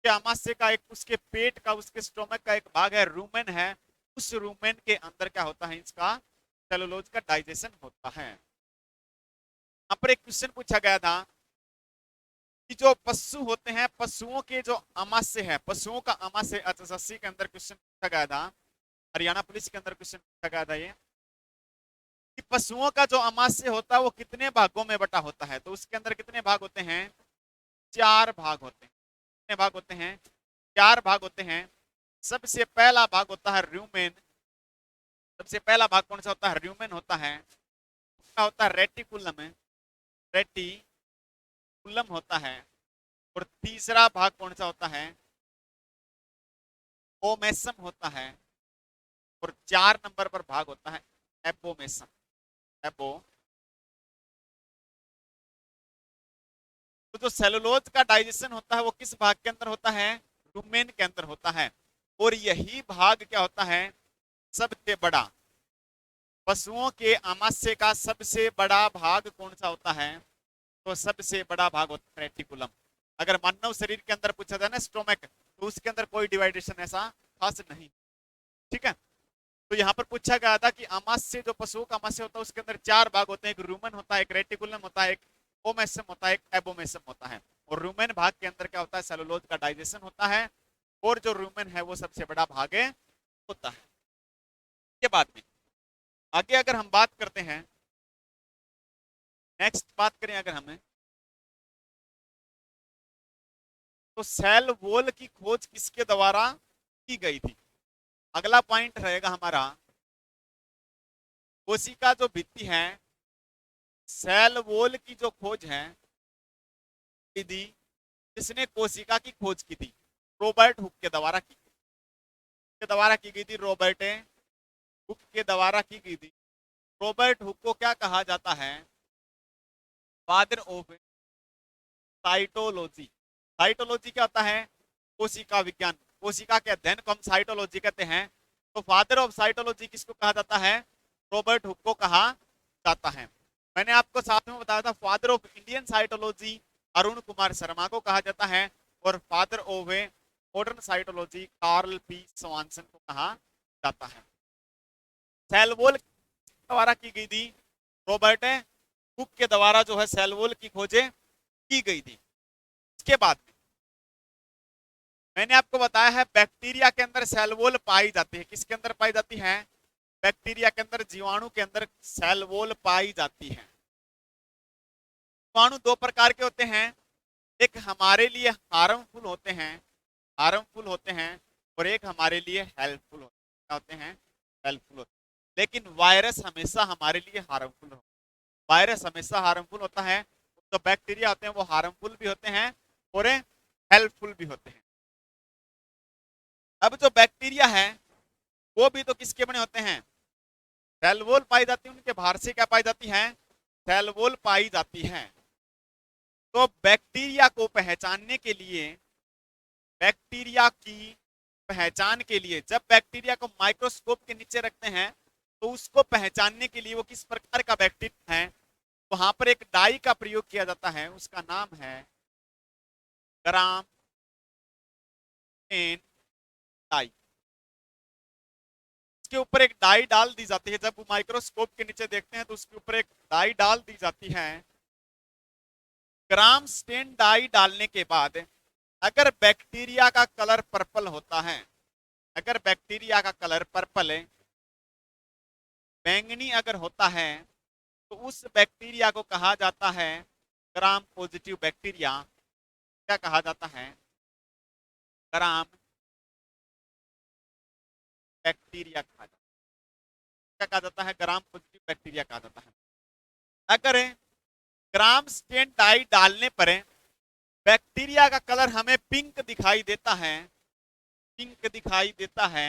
A: के अमाशय का, एक उसके पेट का, उसके स्टोमक का एक भाग है, रूमेन है। उस रूमेन के अंदर क्या होता है? इसका सेलुलोज का डाइजेशन होता है। यहाँ पर एक क्वेश्चन पूछा गया था कि जो पशु होते हैं, पशुओं के जो अमाशय है, पशुओं का अमाशय एसएससी के अंदर क्वेश्चन पूछा गया था, हरियाणा पुलिस के अंदर क्वेश्चन पूछा गया था ये, कि पशुओं का जो अमाशय होता है वो कितने भागों में बटा होता है? तो उसके अंदर कितने भाग होते हैं? 4 भाग होते हैं। कितने भाग होते हैं? 4 भाग होते हैं। सबसे पहला भाग होता है रूमेन। सबसे पहला भाग कौन सा होता है? रूमेन होता है। उसका होता है रेटिकुलम, रेटिकुलम होता है। और तीसरा भाग कौन सा होता है? ओमेसम होता है। और 4 नंबर पर भाग होता है एपोमेसम, एपो। तो जो सेलुलोज का डाइजेशन होता है वो किस भाग के अंदर होता है? रूमेन के अंदर होता है। और यही भाग क्या होता है? सबसे बड़ा, पशुओं के अमाशय का सबसे बड़ा भाग कौन सा होता है? तो सबसे बड़ा भाग होता है रेटिकुलम। अगर मानव शरीर के अंदर पूछा जाए ना स्टोमक, तो उसके अंदर कोई डिवाइडेशन ऐसा खास नहीं। ठीक है, तो यहाँ पर पूछा गया था कि अमाशय, जो पशुओं का अमाशय होता है उसके अंदर 4 भाग होते हैं, एक रूमन होता है, एक रेटिकुलम होता है, एक ओमेसम होता है, एक एबोमेसम होता है। और रूमेन भाग के अंदर क्या होता है? सेलुलोज का डाइजेशन होता है। और जो रूमेन है वो सबसे बड़ा भाग होता है। के बाद में आगे अगर हम बात करते हैं, नेक्स्ट बात करें अगर हमें, तो सेल वॉल की खोज किसके द्वारा की गई थी? अगला पॉइंट रहेगा हमारा, कोशिका जो भित्ति है, सेल वॉल की जो खोज है विधि, किसने कोशिका की खोज की थी? रॉबर्ट हुक के द्वारा की गई, के द्वारा की गई थी, रॉबर्ट हुक के द्वारा की गई थी। रॉबर्ट हुक को क्या कहा जाता है? Father of cytology. साइटोलॉजी क्या होता है? कोशिका विज्ञान, कोशिका के अध्ययन को हम साइटोलॉजी कहते हैं। तो फादर ऑफ साइटोलॉजी किसको कहा जाता है? रॉबर्ट हुक को कहा जाता है। मैंने आपको साथ में बताया था father of Indian cytology Arun Kumar Sharma को कहा जाता है, और father of modern cytology Carl P Swanson को कहा जाता है। सेल वॉल द्वारा की गई थी, रॉबर्ट हुक के द्वारा जो है सेल वॉल की खोजें की गई थी। इसके बाद मैंने आपको बताया है बैक्टीरिया के अंदर सेल वॉल पाई जाती है। किसके अंदर पाई जाती है? बैक्टीरिया के अंदर, जीवाणु के अंदर सेल वॉल पाई जाती है। जीवाणु 2 प्रकार के होते हैं, एक हमारे लिए हार्मफुल होते हैं, हार्मफुल होते हैं, और एक हमारे लिए हेल्पफुल होते हैं, हेल्पफुल होते हैं। लेकिन वायरस हमेशा हमारे लिए हार्मफुल होता है, वायरस हमेशा हार्मफुल होता है। तो बैक्टीरिया होते हैं वो हार्मफुल भी होते हैं और हेल्पफुल भी होते हैं। अब जो बैक्टीरिया है वो भी तो किसके बने होते हैं? सेल वॉल पाई जाती है, उनके बाहर से क्या पाई जाती है? सेल वॉल पाई जाती है। तो बैक्टीरिया को पहचानने के लिए, बैक्टीरिया की पहचान के लिए, जब बैक्टीरिया को माइक्रोस्कोप के नीचे रखते हैं तो उसको पहचानने के लिए वो किस प्रकार का बैक्टीरिया है, वहां पर एक डाई का प्रयोग किया जाता है, उसका नाम है ग्राम एन डाई। उसके ऊपर एक डाई डाल दी जाती है, जब वो माइक्रोस्कोप के नीचे देखते हैं तो उसके ऊपर एक डाई डाल दी जाती है। ग्राम स्टेन डाई डालने के बाद अगर बैक्टीरिया का कलर पर्पल होता है, अगर बैक्टीरिया का कलर पर्पल है, बैंगनी अगर होता है, तो उस बैक्टीरिया को कहा जाता है ग्राम पॉजिटिव बैक्टीरिया। क्या कहा जाता है? ग्राम बैक्टीरिया कहा जाता है। क्या कहा जाता है? ग्राम पॉजिटिव बैक्टीरिया कहा जाता है। अगर ग्राम स्टेन डाई डालने पर बैक्टीरिया का कलर हमें पिंक दिखाई देता है, पिंक दिखाई देता है,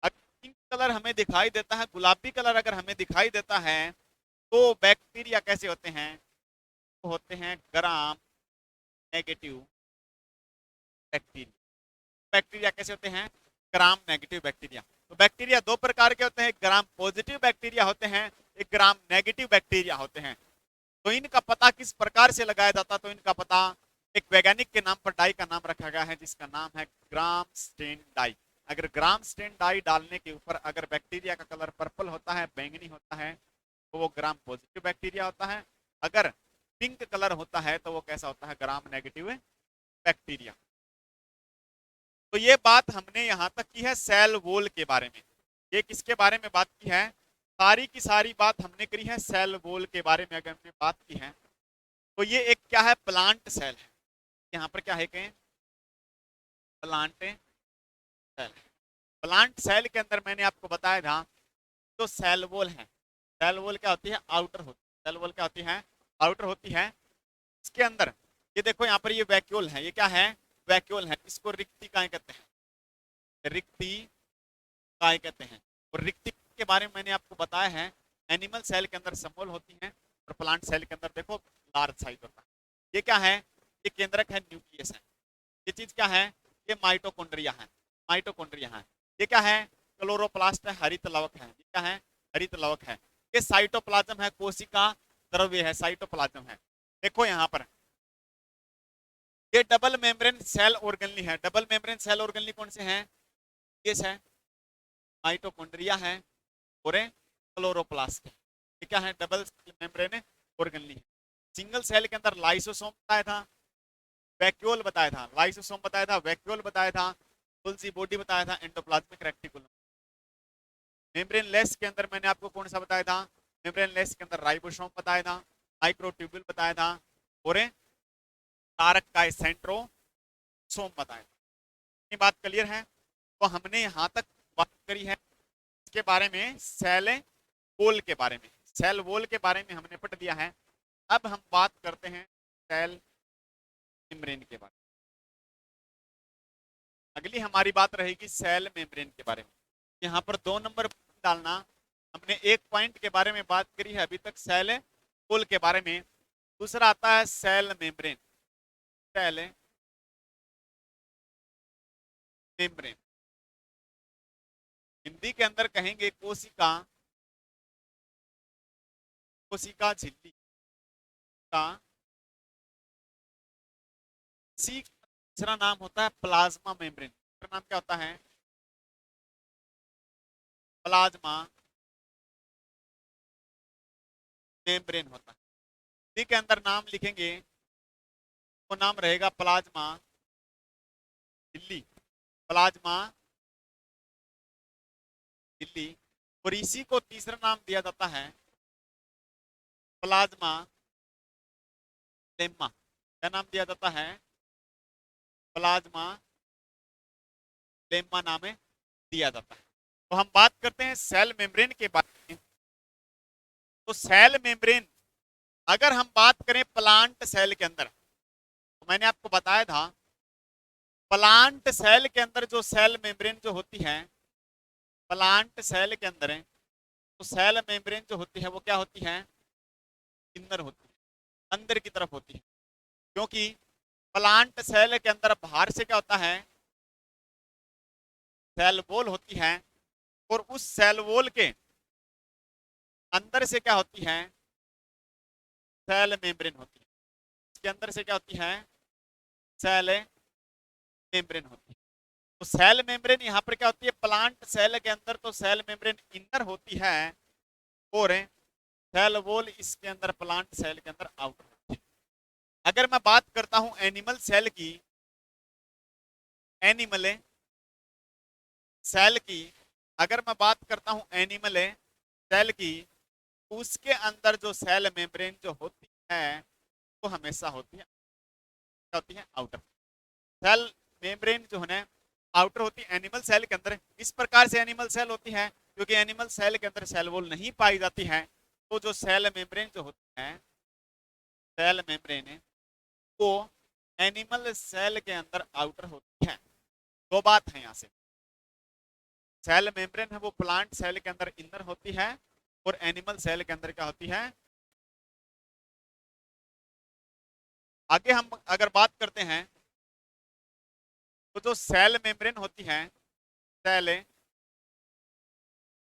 A: पिंक कलर हमें दिखाई देता है, गुलाबी कलर अगर हमें दिखाई देता है, तो बैक्टीरिया कैसे होते हैं? तो होते हैं ग्राम नेगेटिव बैक्टीरिया। बैक्टीरिया कैसे होते हैं? Gram negative bacteria. तो बैक्टीरिया दो प्रकार के होते हैं, ग्राम पॉजिटिव बैक्टीरिया होते हैं, एक ग्राम नेगेटिव बैक्टीरिया होते हैं। तो इनका पता किस प्रकार से लगाया जाता? तो इनका पता एक वैज्ञानिक के नाम पर डाई का नाम रखा गया है, जिसका नाम है ग्राम स्टेन डाई। अगर ग्राम स्टेन डाई डालने के ऊपर अगर बैक्टीरिया का कलर पर्पल होता है, बैंगनी होता है, तो वो ग्राम पॉजिटिव बैक्टीरिया होता है। अगर पिंक कलर होता है तो वो कैसा होता है? Gram negative bacteria. तो ये बात हमने यहां तक की है सेल वॉल के बारे में। ये किसके बारे में बात की है? सारी की सारी बात हमने करी है सेल वॉल के बारे में। अगर हमने बात की है तो ये एक क्या है? प्लांट सेल है। यहाँ पर क्या है? कहें प्लांट सेल। प्लांट सेल के अंदर मैंने आपको बताया था जो सेल वॉल है, सेल वॉल क्या होती है? आउटर होती है। सेल वॉल क्या होती है? आउटर होती है। इसके अंदर ये देखो, यहाँ पर ये वैक्यूल है। ये क्या है? वैक्यूल है। इसको रिक्तिकाएं कहते हैं, रिक्तिकाएं कहते हैं। और रिक्ति के बारे में मैंने आपको बताया है, एनिमल सेल के अंदर स्मॉल होती है और प्लांट सेल के अंदर देखो लार्ज साइज होता है। ये क्या है? ये केंद्रक है, न्यूक्लियस है। ये चीज क्या है? ये माइटोकॉन्ड्रिया है, माइटोकॉन्ड्रिया है। ये क्या है? क्लोरोप्लास्ट है, हरित लवक है। ये क्या है? हरित लवक है। ये साइटोप्लाज्म है, कोशिका द्रव्य है, साइटोप्लाज्म है। देखो यहाँ पर ये डबल मेम्ब्रेन सेल ऑर्गेनली है। डबल मेम्ब्रेन सेल ऑर्गेनली कौन से हैं? ये है माइटोकॉन्ड्रिया है और क्लोरोप्लास्ट है। ये क्या है? डबल मेम्ब्रेन ऑर्गेनली है। सिंगल सेल के अंदर लाइसोसोम बताया था, वैक्यूल बताया था, लाइसोसोम बताया था, वैक्यूल बताया था, तुलसी बॉडी बताया था, एंडोप्लाज्मिक रेक्टिकुलम। मेम्ब्रेन लेस के अंदर मैंने आपको कौन सा बताया था? मेम्ब्रेन लेस के अंदर राइबोसोम बताया था, माइक्रोट्यूब्यूल बताया था और कारक का सेंट्रोसोम बताया था। ये बात क्लियर है? तो हमने यहाँ तक बात करी है इसके बारे में, सेल वॉल के बारे में। सेल वॉल के बारे में हमने पढ़ दिया है। अब हम बात करते हैं सेल मेम्ब्रेन के बारे में। अगली हमारी बात रहेगी सेल मेम्ब्रेन के बारे में। यहाँ पर 2 नंबर डालना। हमने एक पॉइंट के बारे में बात करी है अभी तक, सेल वॉल के बारे में। दूसरा आता है cell membrane. Cell membrane Hindi के अंदर कहेंगे कोशिका, कोशिका झिल्ली का सी। दूसरा नाम होता है प्लाज्मा मेम्ब्रेन। दूसरा नाम क्या होता है? प्लाज्मा मेम्ब्रेन होता है। सी के अंदर नाम लिखेंगे वो नाम रहेगा प्लाज्मा झिल्ली, प्लाज्मा झिल्ली। और इसी को तीसरा नाम दिया जाता है प्लाज्मा लेम्मा। क्या नाम दिया जाता है? प्लाज्मा लेम्मा नाम दिया जाता है। तो हम बात करते हैं सेल मेम्ब्रेन के बारे में। तो सेल मेम्ब्रेन अगर हम बात करें प्लांट सेल के अंदर, तो मैंने आपको बताया था प्लांट सेल के अंदर जो सेल मेम्ब्रेन जो होती है, प्लांट सेल के अंदर है, तो सेल मेम्ब्रेन जो होती है वो क्या होती है? इनर होती है, अंदर की तरफ होती है। क्योंकि प्लांट सेल के अंदर बाहर से क्या होता है, सेल वॉल होती है, और उस सेल वॉल के अंदर से क्या होती है, सेल मेम्ब्रेन होती है। इसके अंदर से क्या होती है, सेल मेम्ब्रेन होती है। तो सेल मेम्ब्रेन यहाँ पर क्या होती है, प्लांट सेल के अंदर तो सेल मेम्ब्रेन इनर होती है, और सेल वॉल इसके अंदर प्लांट सेल के अंदर आउटर होती है। अगर मैं बात करता हूं एनिमल सेल की, एनिमल सेल की, अगर मैं बात करता हूं एनिमल सेल की, उसके अंदर जो सेल मेम्ब्रेन जो होती है वो हमेशा होती है, क्या होती है, आउटर। सेल मेम्ब्रेन जो है ना आउटर होती है एनिमल सेल के अंदर। इस प्रकार से एनिमल सेल होती है, क्योंकि एनिमल सेल के अंदर सेल वॉल नहीं पाई जाती है, तो जो सेल मेम्ब्रेन जो होती है, सेल मेम्ब्रेन वो एनिमल सेल के अंदर आउटर होती है। दो बात है यहाँ से, सेल मेम्ब्रेन है वो प्लांट सेल के अंदर इनर होती है, और एनिमल सेल के अंदर क्या होती है। आगे हम अगर बात करते हैं तो जो सेल मेम्ब्रेन होती है, सेल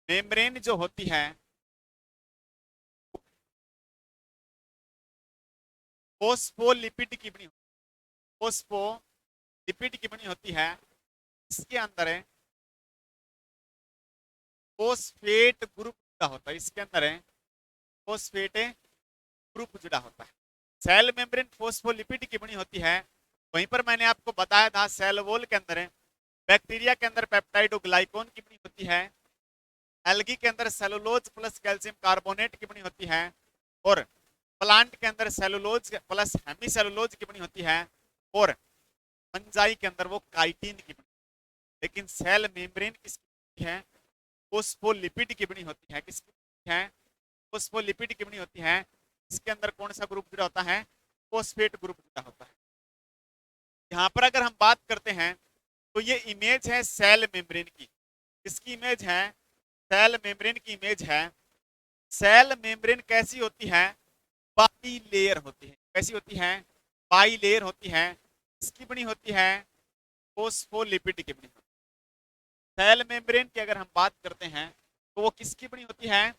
A: मेम्ब्रेन जो होती है फोस्फोलिपिड की बनी, फोस्फोलिपिड की बनी होती है। इसके अंदर फोस्फेट ग्रुप जुड़ा होता है, इसके अंदर फोस्फेट ग्रुप जुड़ा होता है। सेल मेम्ब्रेन फोस्फोलिपिड की बनी होती है। वहीं पर मैंने आपको बताया था सेल वॉल के अंदर बैक्टीरिया के अंदर पेप्टाइडोग्लाइकोन की बनी होती है, एल्गी के अंदर सेलुलोज प्लस कैल्शियम कार्बोनेट की बनी होती है, और प्लांट के अंदर सेलुलोज प्लस हेमीसेलुलोज की बनी होती है, और फंजाई के अंदर वो काइटिन की बनी। लेकिन सेल मेम्ब्रेन किसकी है, फोस्फोलिपिड की बनी होती है। किसकी है, फोस्फोलिपिड की बनी होती है। इसके अंदर कौन सा ग्रुप जुड़ा होता है, फोस्फेट ग्रुप जुड़ा होता है। यहाँ पर अगर हम बात करते हैं तो ये इमेज है सेल मेम्ब्रेन की। किसकी इमेज है, सेल मेम्ब्रेन की इमेज है। सेल मेम्ब्रेन कैसी होती है, बाई लेयर होती है। कैसी होती है, बाई लेयर होती है। इसकी बनी होती है फोस्फोलिपिड की बनी होती है। सेल मेम्ब्रेन की अगर हम बात करते हैं तो वो किसकी बनी होती है,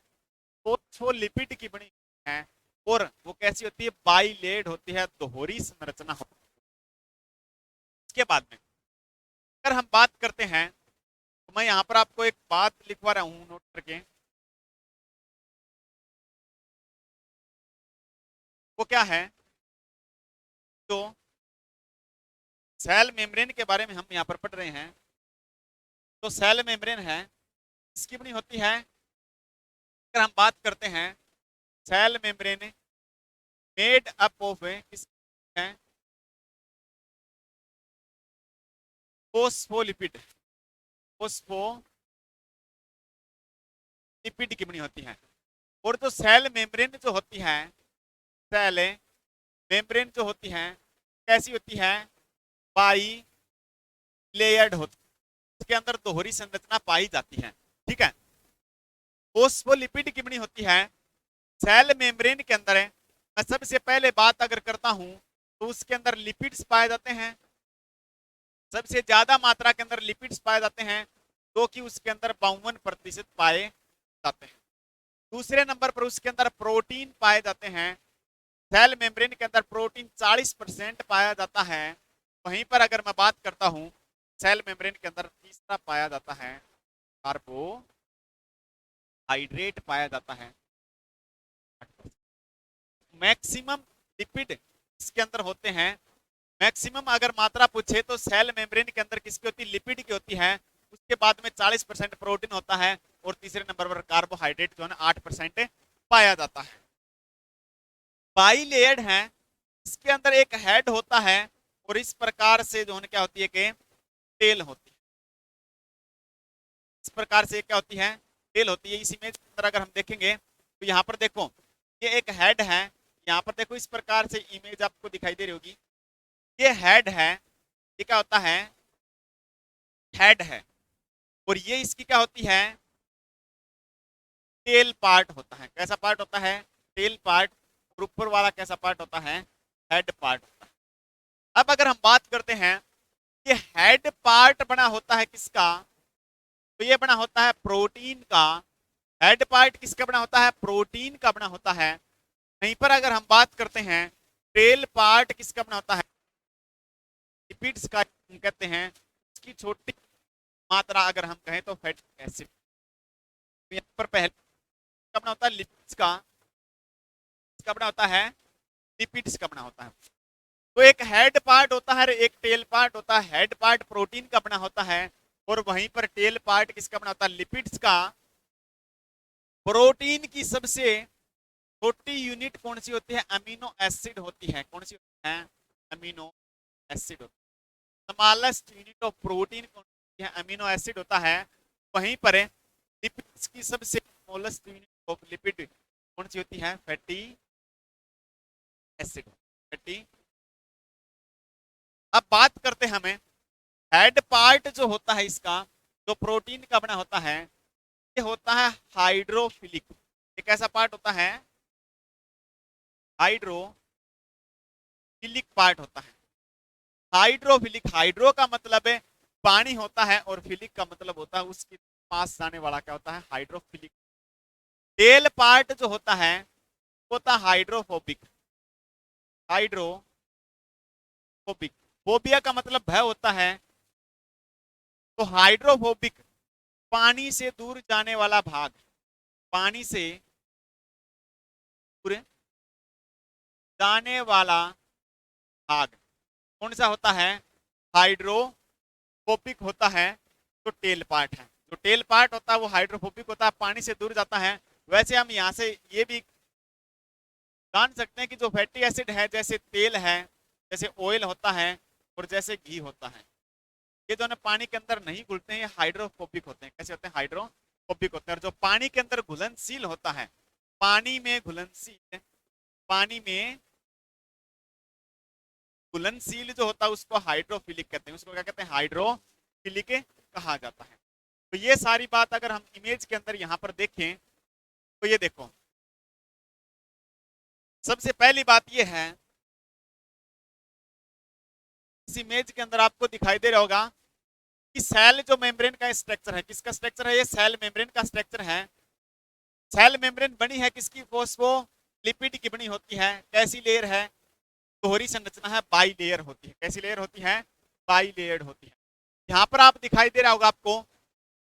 A: फोस्फोलिपिड की बनी होती है, और वो कैसी होती है, बाई लेयर्ड होती है, दोहरी संरचना होती है। इसके बाद में अगर हम बात करते हैं तो मैं यहाँ पर आपको एक बात लिखवा रहा हूँ नोट करके, वो क्या है, तो सेल मेम्ब्रेन के बारे में हम यहाँ पर पढ़ रहे हैं। तो सेल मेम्ब्रेन है, इसकी बनी होती है, अगर हम बात करते हैं cell membrane made up of किस है, फोस्फोलिपिड, फोस्फोलिपिड की बनी होती है। और जो सेल मेम्ब्रेन जो होती है, सेल मेम्ब्रेन जो होती है कैसी होती है, बाई लेयर्ड होती है। इसके अंदर दोहरी संरचना पाई जाती है। ठीक है, फोस्फोलिपिड की बनी होती है सेल मेम्ब्रेन के अंदर। मैं सबसे पहले बात अगर करता हूं तो उसके अंदर लिपिड्स पाए जाते हैं, सबसे ज्यादा मात्रा के अंदर लिपिड्स पाए जाते हैं, जो कि उसके अंदर 52% पाए जाते हैं। दूसरे नंबर पर उसके अंदर प्रोटीन पाए जाते हैं। सेल मेम्ब्रेन के अंदर प्रोटीन 40% पाया जाता है। वहीं पर अगर मैं बात करता हूं सेल मेम्ब्रेन के अंदर तीसरा पाया जाता है कार्बोहाइड्रेट पाया जाता है। मैक्सिमम लिपिड इसके अंदर होते हैं। मैक्सिमम अगर मात्रा पूछे तो सेल मेम्ब्रेन के अंदर किसकी होती है, लिपिड की होती है। उसके बाद में 40% प्रोटीन होता है, और तीसरे नंबर पर कार्बोहाइड्रेट जो है ना 8% पाया जाता है। बाई लेयर्ड है, इसके अंदर एक हेड होता है, और इस प्रकार से जो है क्या होती है कि टेल होती है। इस प्रकार से क्या होती है, टेल होती है। इस इमेज के अंदर अगर हम देखेंगे तो यहाँ पर देखो ये एक हेड है, यहाँ पर देखो इस प्रकार से इमेज आपको दिखाई दे रही होगी। ये हेड है, ये क्या होता है, हेड है, और ये इसकी क्या होती है, टेल पार्ट होता है। कैसा पार्ट होता है, टेल पार्ट। और ऊपर वाला कैसा पार्ट होता है, हेड पार्ट होता है। अगर हम बात करते हैं, ये हेड पार्ट बना होता है किसका, तो ये बना होता है प्रोटीन का। हेड पार्ट किसका बना होता है, प्रोटीन का बना होता है। वहीं पर अगर हम बात करते हैं टेल पार्ट किसका बना होता है, लिपिड्स का हम कहते हैं। इसकी छोटी मात्रा अगर हम कहें तो फैटी एसिड। तो यहाँ पर पहले का बना होता है लिपिड्स का, इसका बना होता है लिपिड्स का बना होता है। तो एक हेड पार्ट होता है, एक टेल पार्ट होता है। हेड पार्ट प्रोटीन का बना होता है और वहीं पर टेल पार्ट किसका बना होता है, लिपिड्स का। प्रोटीन की सबसे छोटी यूनिट कौन सी होती है, अमीनो एसिड होती है। कौन सी होती है, अमीनो एसिड होती है। स्मॉलेस्ट यूनिट ऑफ प्रोटीन कौन सी है, अमीनो एसिड होता है। वहीं पर लिपिड्स की सबसे स्मॉलेस्ट यूनिट ऑफ लिपिड कौन सी होती है, फैटी एसिड। फैटी। अब बात करते हैं हमें हेड पार्ट जो होता है इसका, जो प्रोटीन का बना होता है, ये होता है हाइड्रोफिलिक। एक ऐसा पार्ट होता है हाइड्रोफिलिक पार्ट होता है। हाइड्रोफिलिक, हाइड्रो का मतलब है पानी होता है और फिलिक का मतलब होता है उसके पास जाने वाला, क्या होता है, हाइड्रोफिलिक। टेल पार्ट जो होता है वो होता है हाइड्रोफोबिक। हाइड्रोफोबिक, फोबिया का मतलब भय होता है। तो हाइड्रोफोबिक, पानी से दूर जाने वाला भाग, पानी से दूर जाने वाला भाग कौन सा होता है, हाइड्रोफोबिक होता है। तो टेल पार्ट है, जो टेल पार्ट होता है वो हाइड्रोफोबिक होता है, पानी से दूर जाता है। वैसे हम यहाँ से ये भी जान सकते हैं कि जो फैटी एसिड है, जैसे तेल है, जैसे ऑयल होता है और जैसे घी होता है, ये दोनों पानी के अंदर नहीं घुलते हैं, ये हाइड्रोफोबिक होते हैं। कैसे होते हैं, हाइड्रोफोबिक होते हैं। और जो पानी के अंदर घुलनशील होता है, पानी में घुलनशील, पानी में घुलनशील जो होता है उसको हाइड्रोफिलिक कहते हैं। उसको क्या कहते हैं, हाइड्रोफिलिक कहा जाता है। तो ये सारी बात अगर हम इमेज के अंदर यहाँ पर देखें तो ये देखो, सबसे पहली बात ये है, इस इमेज के अंदर आपको दिखाई दे रहा होगा कि सेल जो मेम्ब्रेन का स्ट्रक्चर है, किसका स्ट्रक्चर है, ये सेल मेम्ब्रेन का स्ट्रक्चर है। सेल मेम्ब्रेन बनी है किसकी, फोस्फोलिपिड की बनी होती है। कैसी लेयर है, दोहरी संरचना है, बाई लेयर होती है। कैसी लेयर होती है, बाई लेयर होती है। यहाँ पर आप दिखाई दे रहा होगा आपको,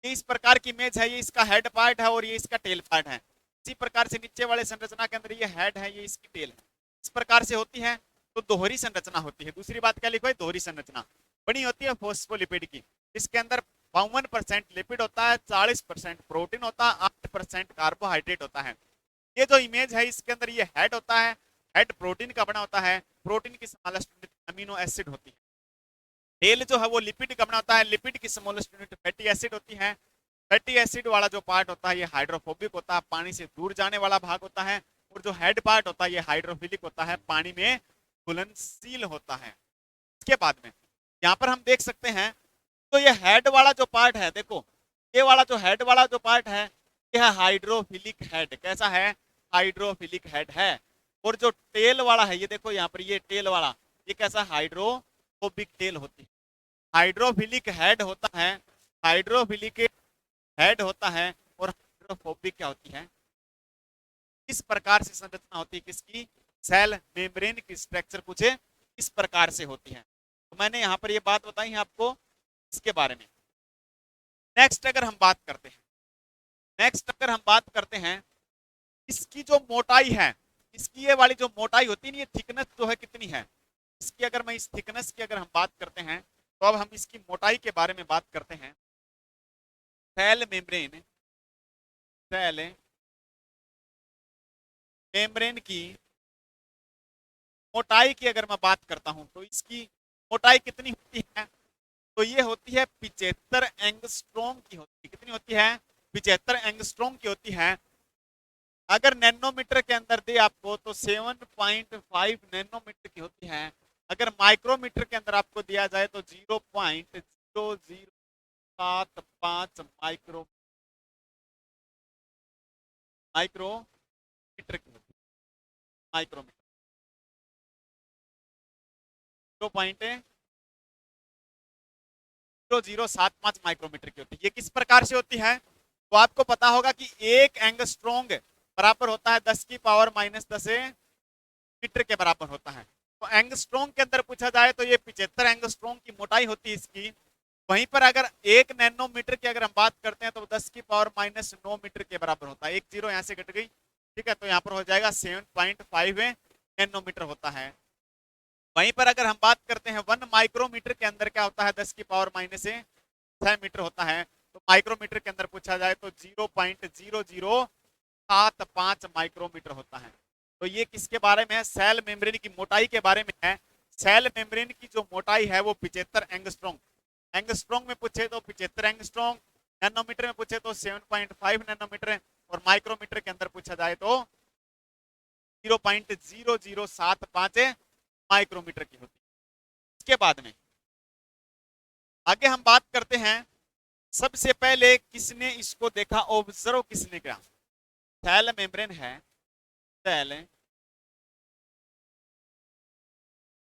A: ये इस प्रकार की इमेज है, ये इसका हेड पार्ट है और ये इसका टेल पार्ट है। इसी प्रकार से नीचे वाले संरचना के अंदर ये हेड है, ये इसकी टेल है। इस प्रकार से होती है, तो दोहरी संरचना होती है। दूसरी बात क्या लिखो है, दोहरी संरचना बनी होती है फोस्फोलिपिड की। इसके अंदर 52% लिपिड होता है, 40% प्रोटीन होता है, 8% कार्बोहाइड्रेट होता है। ये जो इमेज है इसके अंदर ये हेड होता है, हेड प्रोटीन का बना होता है, प्रोटीन की स्मॉलेस्ट यूनिट अमीनो एसिड होती है। टेल जो है वो लिपिड का बना होता है, लिपिड की स्मॉलेस्ट यूनिट फैटी एसिड होती है। फैटी एसिड वाला जो पार्ट होता है ये हाइड्रोफोबिक होता है, पानी से दूर जाने वाला भाग होता है। और जो हेड पार्ट होता है ये हाइड्रोफिलिक होता है, पानी में घुलनशील होता है। इसके बाद में यहाँ पर हम देख सकते हैं, तो ये हेड वाला जो पार्ट है, देखो ये वाला जो हेड वाला जो पार्ट है, ये है हाइड्रोफिलिक हेड। कैसा है, हाइड्रोफिलिक हेड है। और जो टेल वाला है, ये देखो यहाँ पर ये टेल वाला, ये कैसा, हाइड्रोफोबिक टेल होती है। हाइड्रोफिलिक हेड होता है, हाइड्रोफिलिक हेड होता है और हाइड्रोफोबिक क्या होती है, इस प्रकार से संरचना होती है किसकी, सेल मेम्ब्रेन की स्ट्रक्चर कुछ इस प्रकार से होती है। तो मैंने यहाँ पर ये बात बताई है आपको इसके बारे में। नेक्स्ट अगर हम बात करते हैं, नेक्स्ट अगर हम बात करते हैं, इसकी जो मोटाई है, इसकी ये वाली जो मोटाई होती है ना, ये थिकनेस जो है कितनी है इसकी, अगर मैं इस थिकनेस की अगर हम बात करते हैं, तो अब हम इसकी मोटाई के बारे में बात करते हैं। सेल मेम्ब्रेन, सेल मेम्ब्रेन की मोटाई की अगर मैं बात करता हूं तो इसकी मोटाई कितनी होती है, तो ये होती है 75 एंगस्ट्रोम की होती है। कितनी होती है, 75 एंगस्ट्रोम की होती है। अगर नैनोमीटर के अंदर दे आपको तो 7.5 नैनोमीटर की होती है। अगर माइक्रोमीटर के अंदर आपको दिया जाए तो 0.0075 माइक्रोमीटर की होती है। माइक्रोमीटर 0.0075 माइक्रोमीटर की होती है। ये किस प्रकार से होती है? तो आपको पता होगा कि एक एंगस्ट्रॉन्ग बराबर होता है 10 की पावर -10 मीटर के बराबर होता है। तो एंगस्ट्रॉन्ग के अंदर पूछा जाए तो ये 75 एंगस्ट्रॉन्ग की मोटाई होती है इसकी। वहीं पर अगर 1 नैनोमीटर की अगर हम बात करते हैं तो 10 की पावर -9 मीटर के बराबर होता है। एक जीरो यहाँ से घट गई, ठीक है, तो यहाँ पर हो जाएगा 7.5 नैनोमीटर होता है। वहीं पर अगर हम बात करते हैं 1 माइक्रोमीटर के अंदर क्या होता है, 10 की पावर -6 मीटर होता है। तो माइक्रोमीटर के अंदर पूछा जाए तो 0.0075 माइक्रोमीटर होता है। तो ये किसके बारे में है? सेल मेम्ब्रेन की मोटाई के बारे में है। सेल मेम्ब्रेन की जो मोटाई है वो 75 एंगस्ट्रॉन्ग, एंगस्ट्रॉन्ग में पूछे तो 75 एंगस्ट्रॉन्ग, नैनोमीटर में पूछे तो 7.5 नैनोमीटर, और माइक्रोमीटर के अंदर पूछा जाए तो 0.0075 माइक्रोमीटर की होती है। इसके बाद में आगे हम बात करते हैं, सबसे पहले किसने इसको देखा, ऑब्जर्व किसने किया? सेल मेम्ब्रेन है, सेल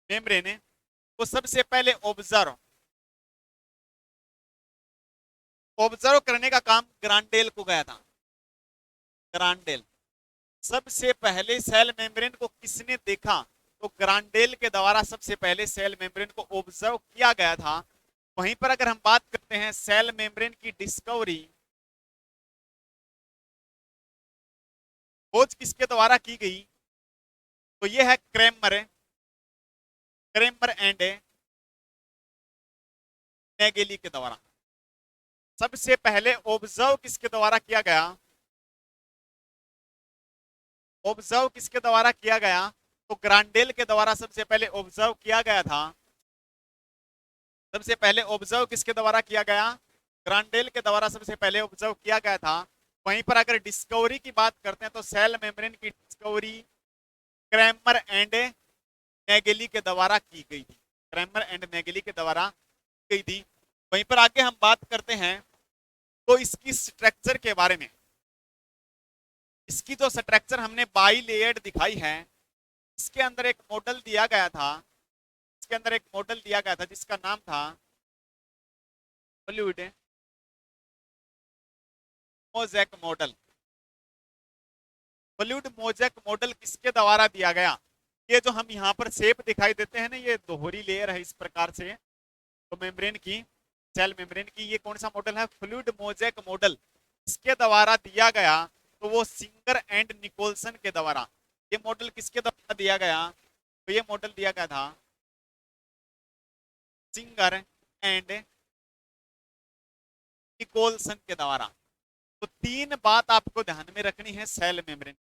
A: मेम्ब्रेन को सबसे पहले ऑब्जर्व करने का काम ग्रांडेल को गया था। ग्रांडेल सबसे पहले सेल मेम्ब्रेन को किसने देखा? तो ग्रांडेल के द्वारा सबसे पहले सेल मेम्ब्रेन को ऑब्जर्व किया गया था। वहीं पर अगर हम बात करते हैं सेल मेम्ब्रेन की डिस्कवरी, खोज किसके द्वारा की गई? तो ये है क्रेमर एंड नेगेली के द्वारा। सबसे पहले ऑब्जर्व किसके द्वारा किया गया? ऑब्जर्व किसके द्वारा किया गया? तो ग्रांडेल के द्वारा सबसे पहले ऑब्जर्व किया गया था। सबसे पहले ऑब्जर्व किसके द्वारा किया गया? ग्रांडेल के द्वारा सबसे पहले ऑब्जर्व किया गया था। वहीं पर अगर डिस्कवरी की बात करते हैं तो सेल मेम्ब्रेन की डिस्कवरी क्रेमर एंड नेगेली के द्वारा की गई थी। क्रेमर एंड नेगेली के द्वारा की गई थी। वहीं पर आगे हम बात करते हैं तो इसकी स्ट्रक्चर के बारे में। इसकी जो स्ट्रक्चर हमने बाई लेयर्ड दिखाई है, इसके अंदर एक मॉडल दिया गया था, इसके अंदर एक मॉडल दिया गया था जिसका नाम था fluid mosaic model. Fluid mosaic model किसके द्वारा दिया गया? ये जो हम यहाँ पर शेप दिखाई देते हैं ना, ये दोहरी लेयर है इस प्रकार से, तो मेम्ब्रेन की, सेल मेम्ब्रेन की, ये कौन सा मॉडल है? Fluid mosaic model. इसके द्वारा दिया गया तो वो सिंगर एंड निकोलसन के द्वारा। ये मॉडल किसके द्वारा दिया गया? तो ये मॉडल दिया गया था सिंगर एंड निकोलसन के द्वारा। तो तीन बात आपको ध्यान में रखनी है सेल मेम्ब्रेन।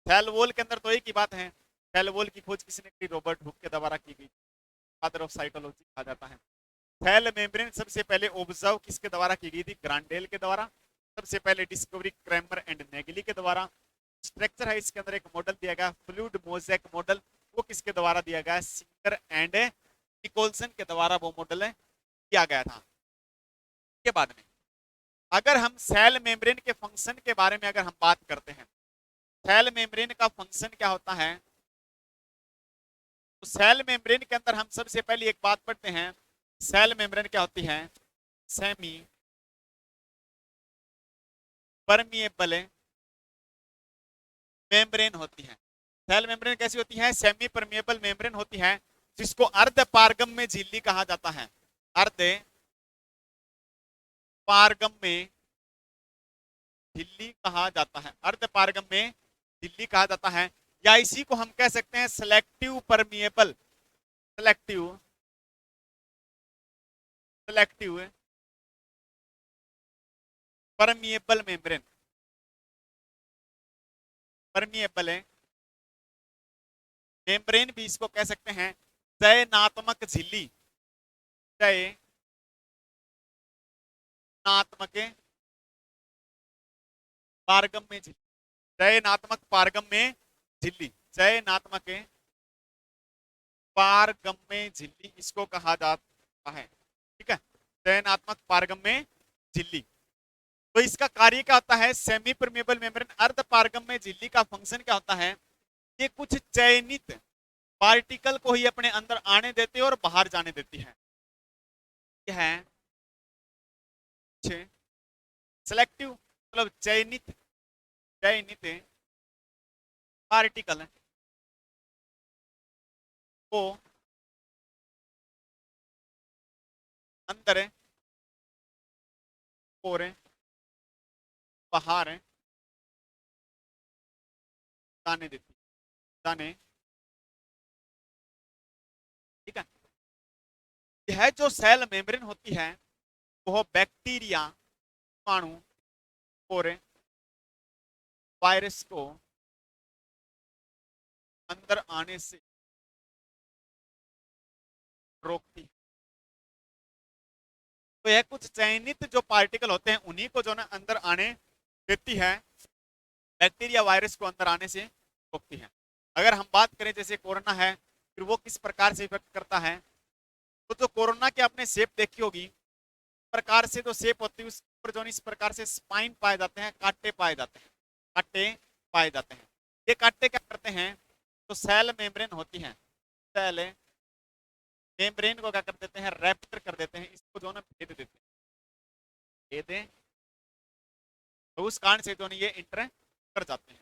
A: सेल वॉल के अंदर तो एक ही बात है, सेल वॉल की खोज किसने की? रॉबर्ट हुक के द्वारा की गई, फादर ऑफ साइटोलॉजी कहा जाता है। सेल मेम्ब्रेन सबसे पहले ऑब्जर्व किसके द्वारा की गई थी? ग्रांडेल के द्वारा। सबसे पहले डिस्कवरी क्रेमर एंड नेगेली के द्वारा। स्ट्रक्चर है, इसके अंदर एक मॉडल दिया गया फ्लूइड मोज़ेक मॉडल, वो किसके द्वारा दिया गया? सिंगर एंड निकोलसन के द्वारा वो मॉडल किया गया था। के बाद में अगर हम सेल मेम्ब्रेन के फंक्शन के बारे में अगर हम बात करते हैं, सेल मेम्ब्रेन का फंक्शन क्या होता है? तो सेल मेम्ब्रेन के अंदर हम सबसे पहले एक बात पढ़ते हैं, सेल मेम्ब्रेन क्या होती है? सेमी परमिएबल मेम्ब्रेन होती है। सेल मेम्ब्रेन कैसी होती है? सेमी परमिएबल मेम्ब्रेन होती है, जिसको अर्ध पारगम में झिल्ली कहा जाता है। अर्ध पारगम में झिल्ली कहा जाता है, अर्ध पारगम में झिल्ली कहा जाता है, या इसी को हम कह सकते हैं selective permeable, selective permeable membrane. Permeable membrane भी इसको कह सकते हैं चयनात्मक झिल्ली, चयनात्मक पारगम में झिल्ली, चयनात्मक पारगम में झिल्ली, चयनात्मक पारगम में झिल्ली इसको कहा जाता है। ठीक है, चयनात्मक पारगम में झिल्ली। तो इसका कार्य क्या होता है? सेमी परमेबल मेम्ब्रेन अर्ध पारगम में झिल्ली का फंक्शन क्या होता है? ये कुछ चयनित पार्टिकल को ही अपने अंदर आने देती है और बाहर जाने देती है। क्या है? सिलेक्टिव मतलब चयनित, चयनित पार्टिकल को अंदर और बाहर जाने देती, जाने, ठीक है। यह जो सेल मेम्ब्रेन होती है वह बैक्टीरिया, जीवाणु और वायरस को अंदर आने से रोकती है। तो यह कुछ चयनित जो पार्टिकल होते हैं उन्हीं को जो ना अंदर आने देती है, बैक्टीरिया वायरस को अंदर आने से रोकती है। अगर हम बात करें जैसे कोरोना है, फिर वो किस प्रकार से इफेक्ट करता है, तो जो कोरोना के आपने शेप देखी होगी, प्रकार से जो शेप होती है उस पर जो इस प्रकार से स्पाइन पाए जाते हैं, कांटे पाए जाते हैं, कांटे पाए जाते हैं। ये कांटे क्या करते हैं? तो सेल मेम्ब्रेन होती है, सेल मेम्ब्रेन को क्या कर देते हैं? रैप्टर कर देते हैं, इसको जो ना भेद देते हैं, भेद, तो उस कारण से जो ये इंटर कर जाते हैं।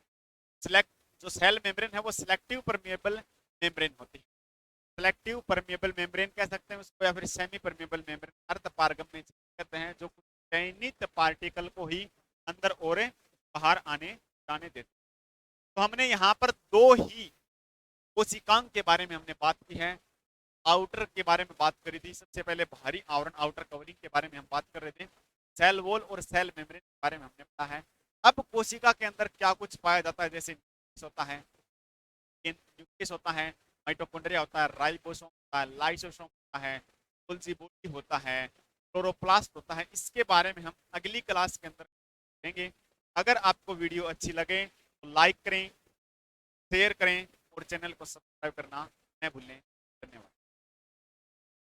A: सिलेक्ट जो सेल मेम्ब्रेन है वो सिलेक्टिव परमिएबल मेम्ब्रेन होती है, सिलेक्टिव परमिएबल मेम्ब्रेन कह सकते हैं उसको, या फिर सेमी परमिएबल मेम्ब्रेन, अर्ध पारगम्य कहते हैं, जो चयनित पार्टिकल को ही अंदर और बाहर आने जाने देते। तो हमने यहाँ पर दो ही कोशिकांग के बारे में हमने बात की है, आउटर के बारे में बात करी थी, सबसे पहले बाहरी आवरण आउटर कवरिंग के बारे में हम बात कर रहे थे, सेल वॉल और सेल मेम्ब्रेन के बारे में हमने बताया है। अब कोशिका के अंदर क्या कुछ पाया जाता है, जैसे न्यूक्लियस होता है, न्यूक्लियस होता है, माइटोकॉन्ड्रिया होता है, राइबोसोम होता है, लाइसोसोम होता है, गोल्गी बॉडी होता है, क्लोरोप्लास्ट होता है। इसके बारे में हम अगली क्लास के अंदर देंगे। अगर आपको वीडियो अच्छी लगे तो लाइक करें, शेयर करें और चैनल को सब्सक्राइब करना न भूलें। धन्यवाद।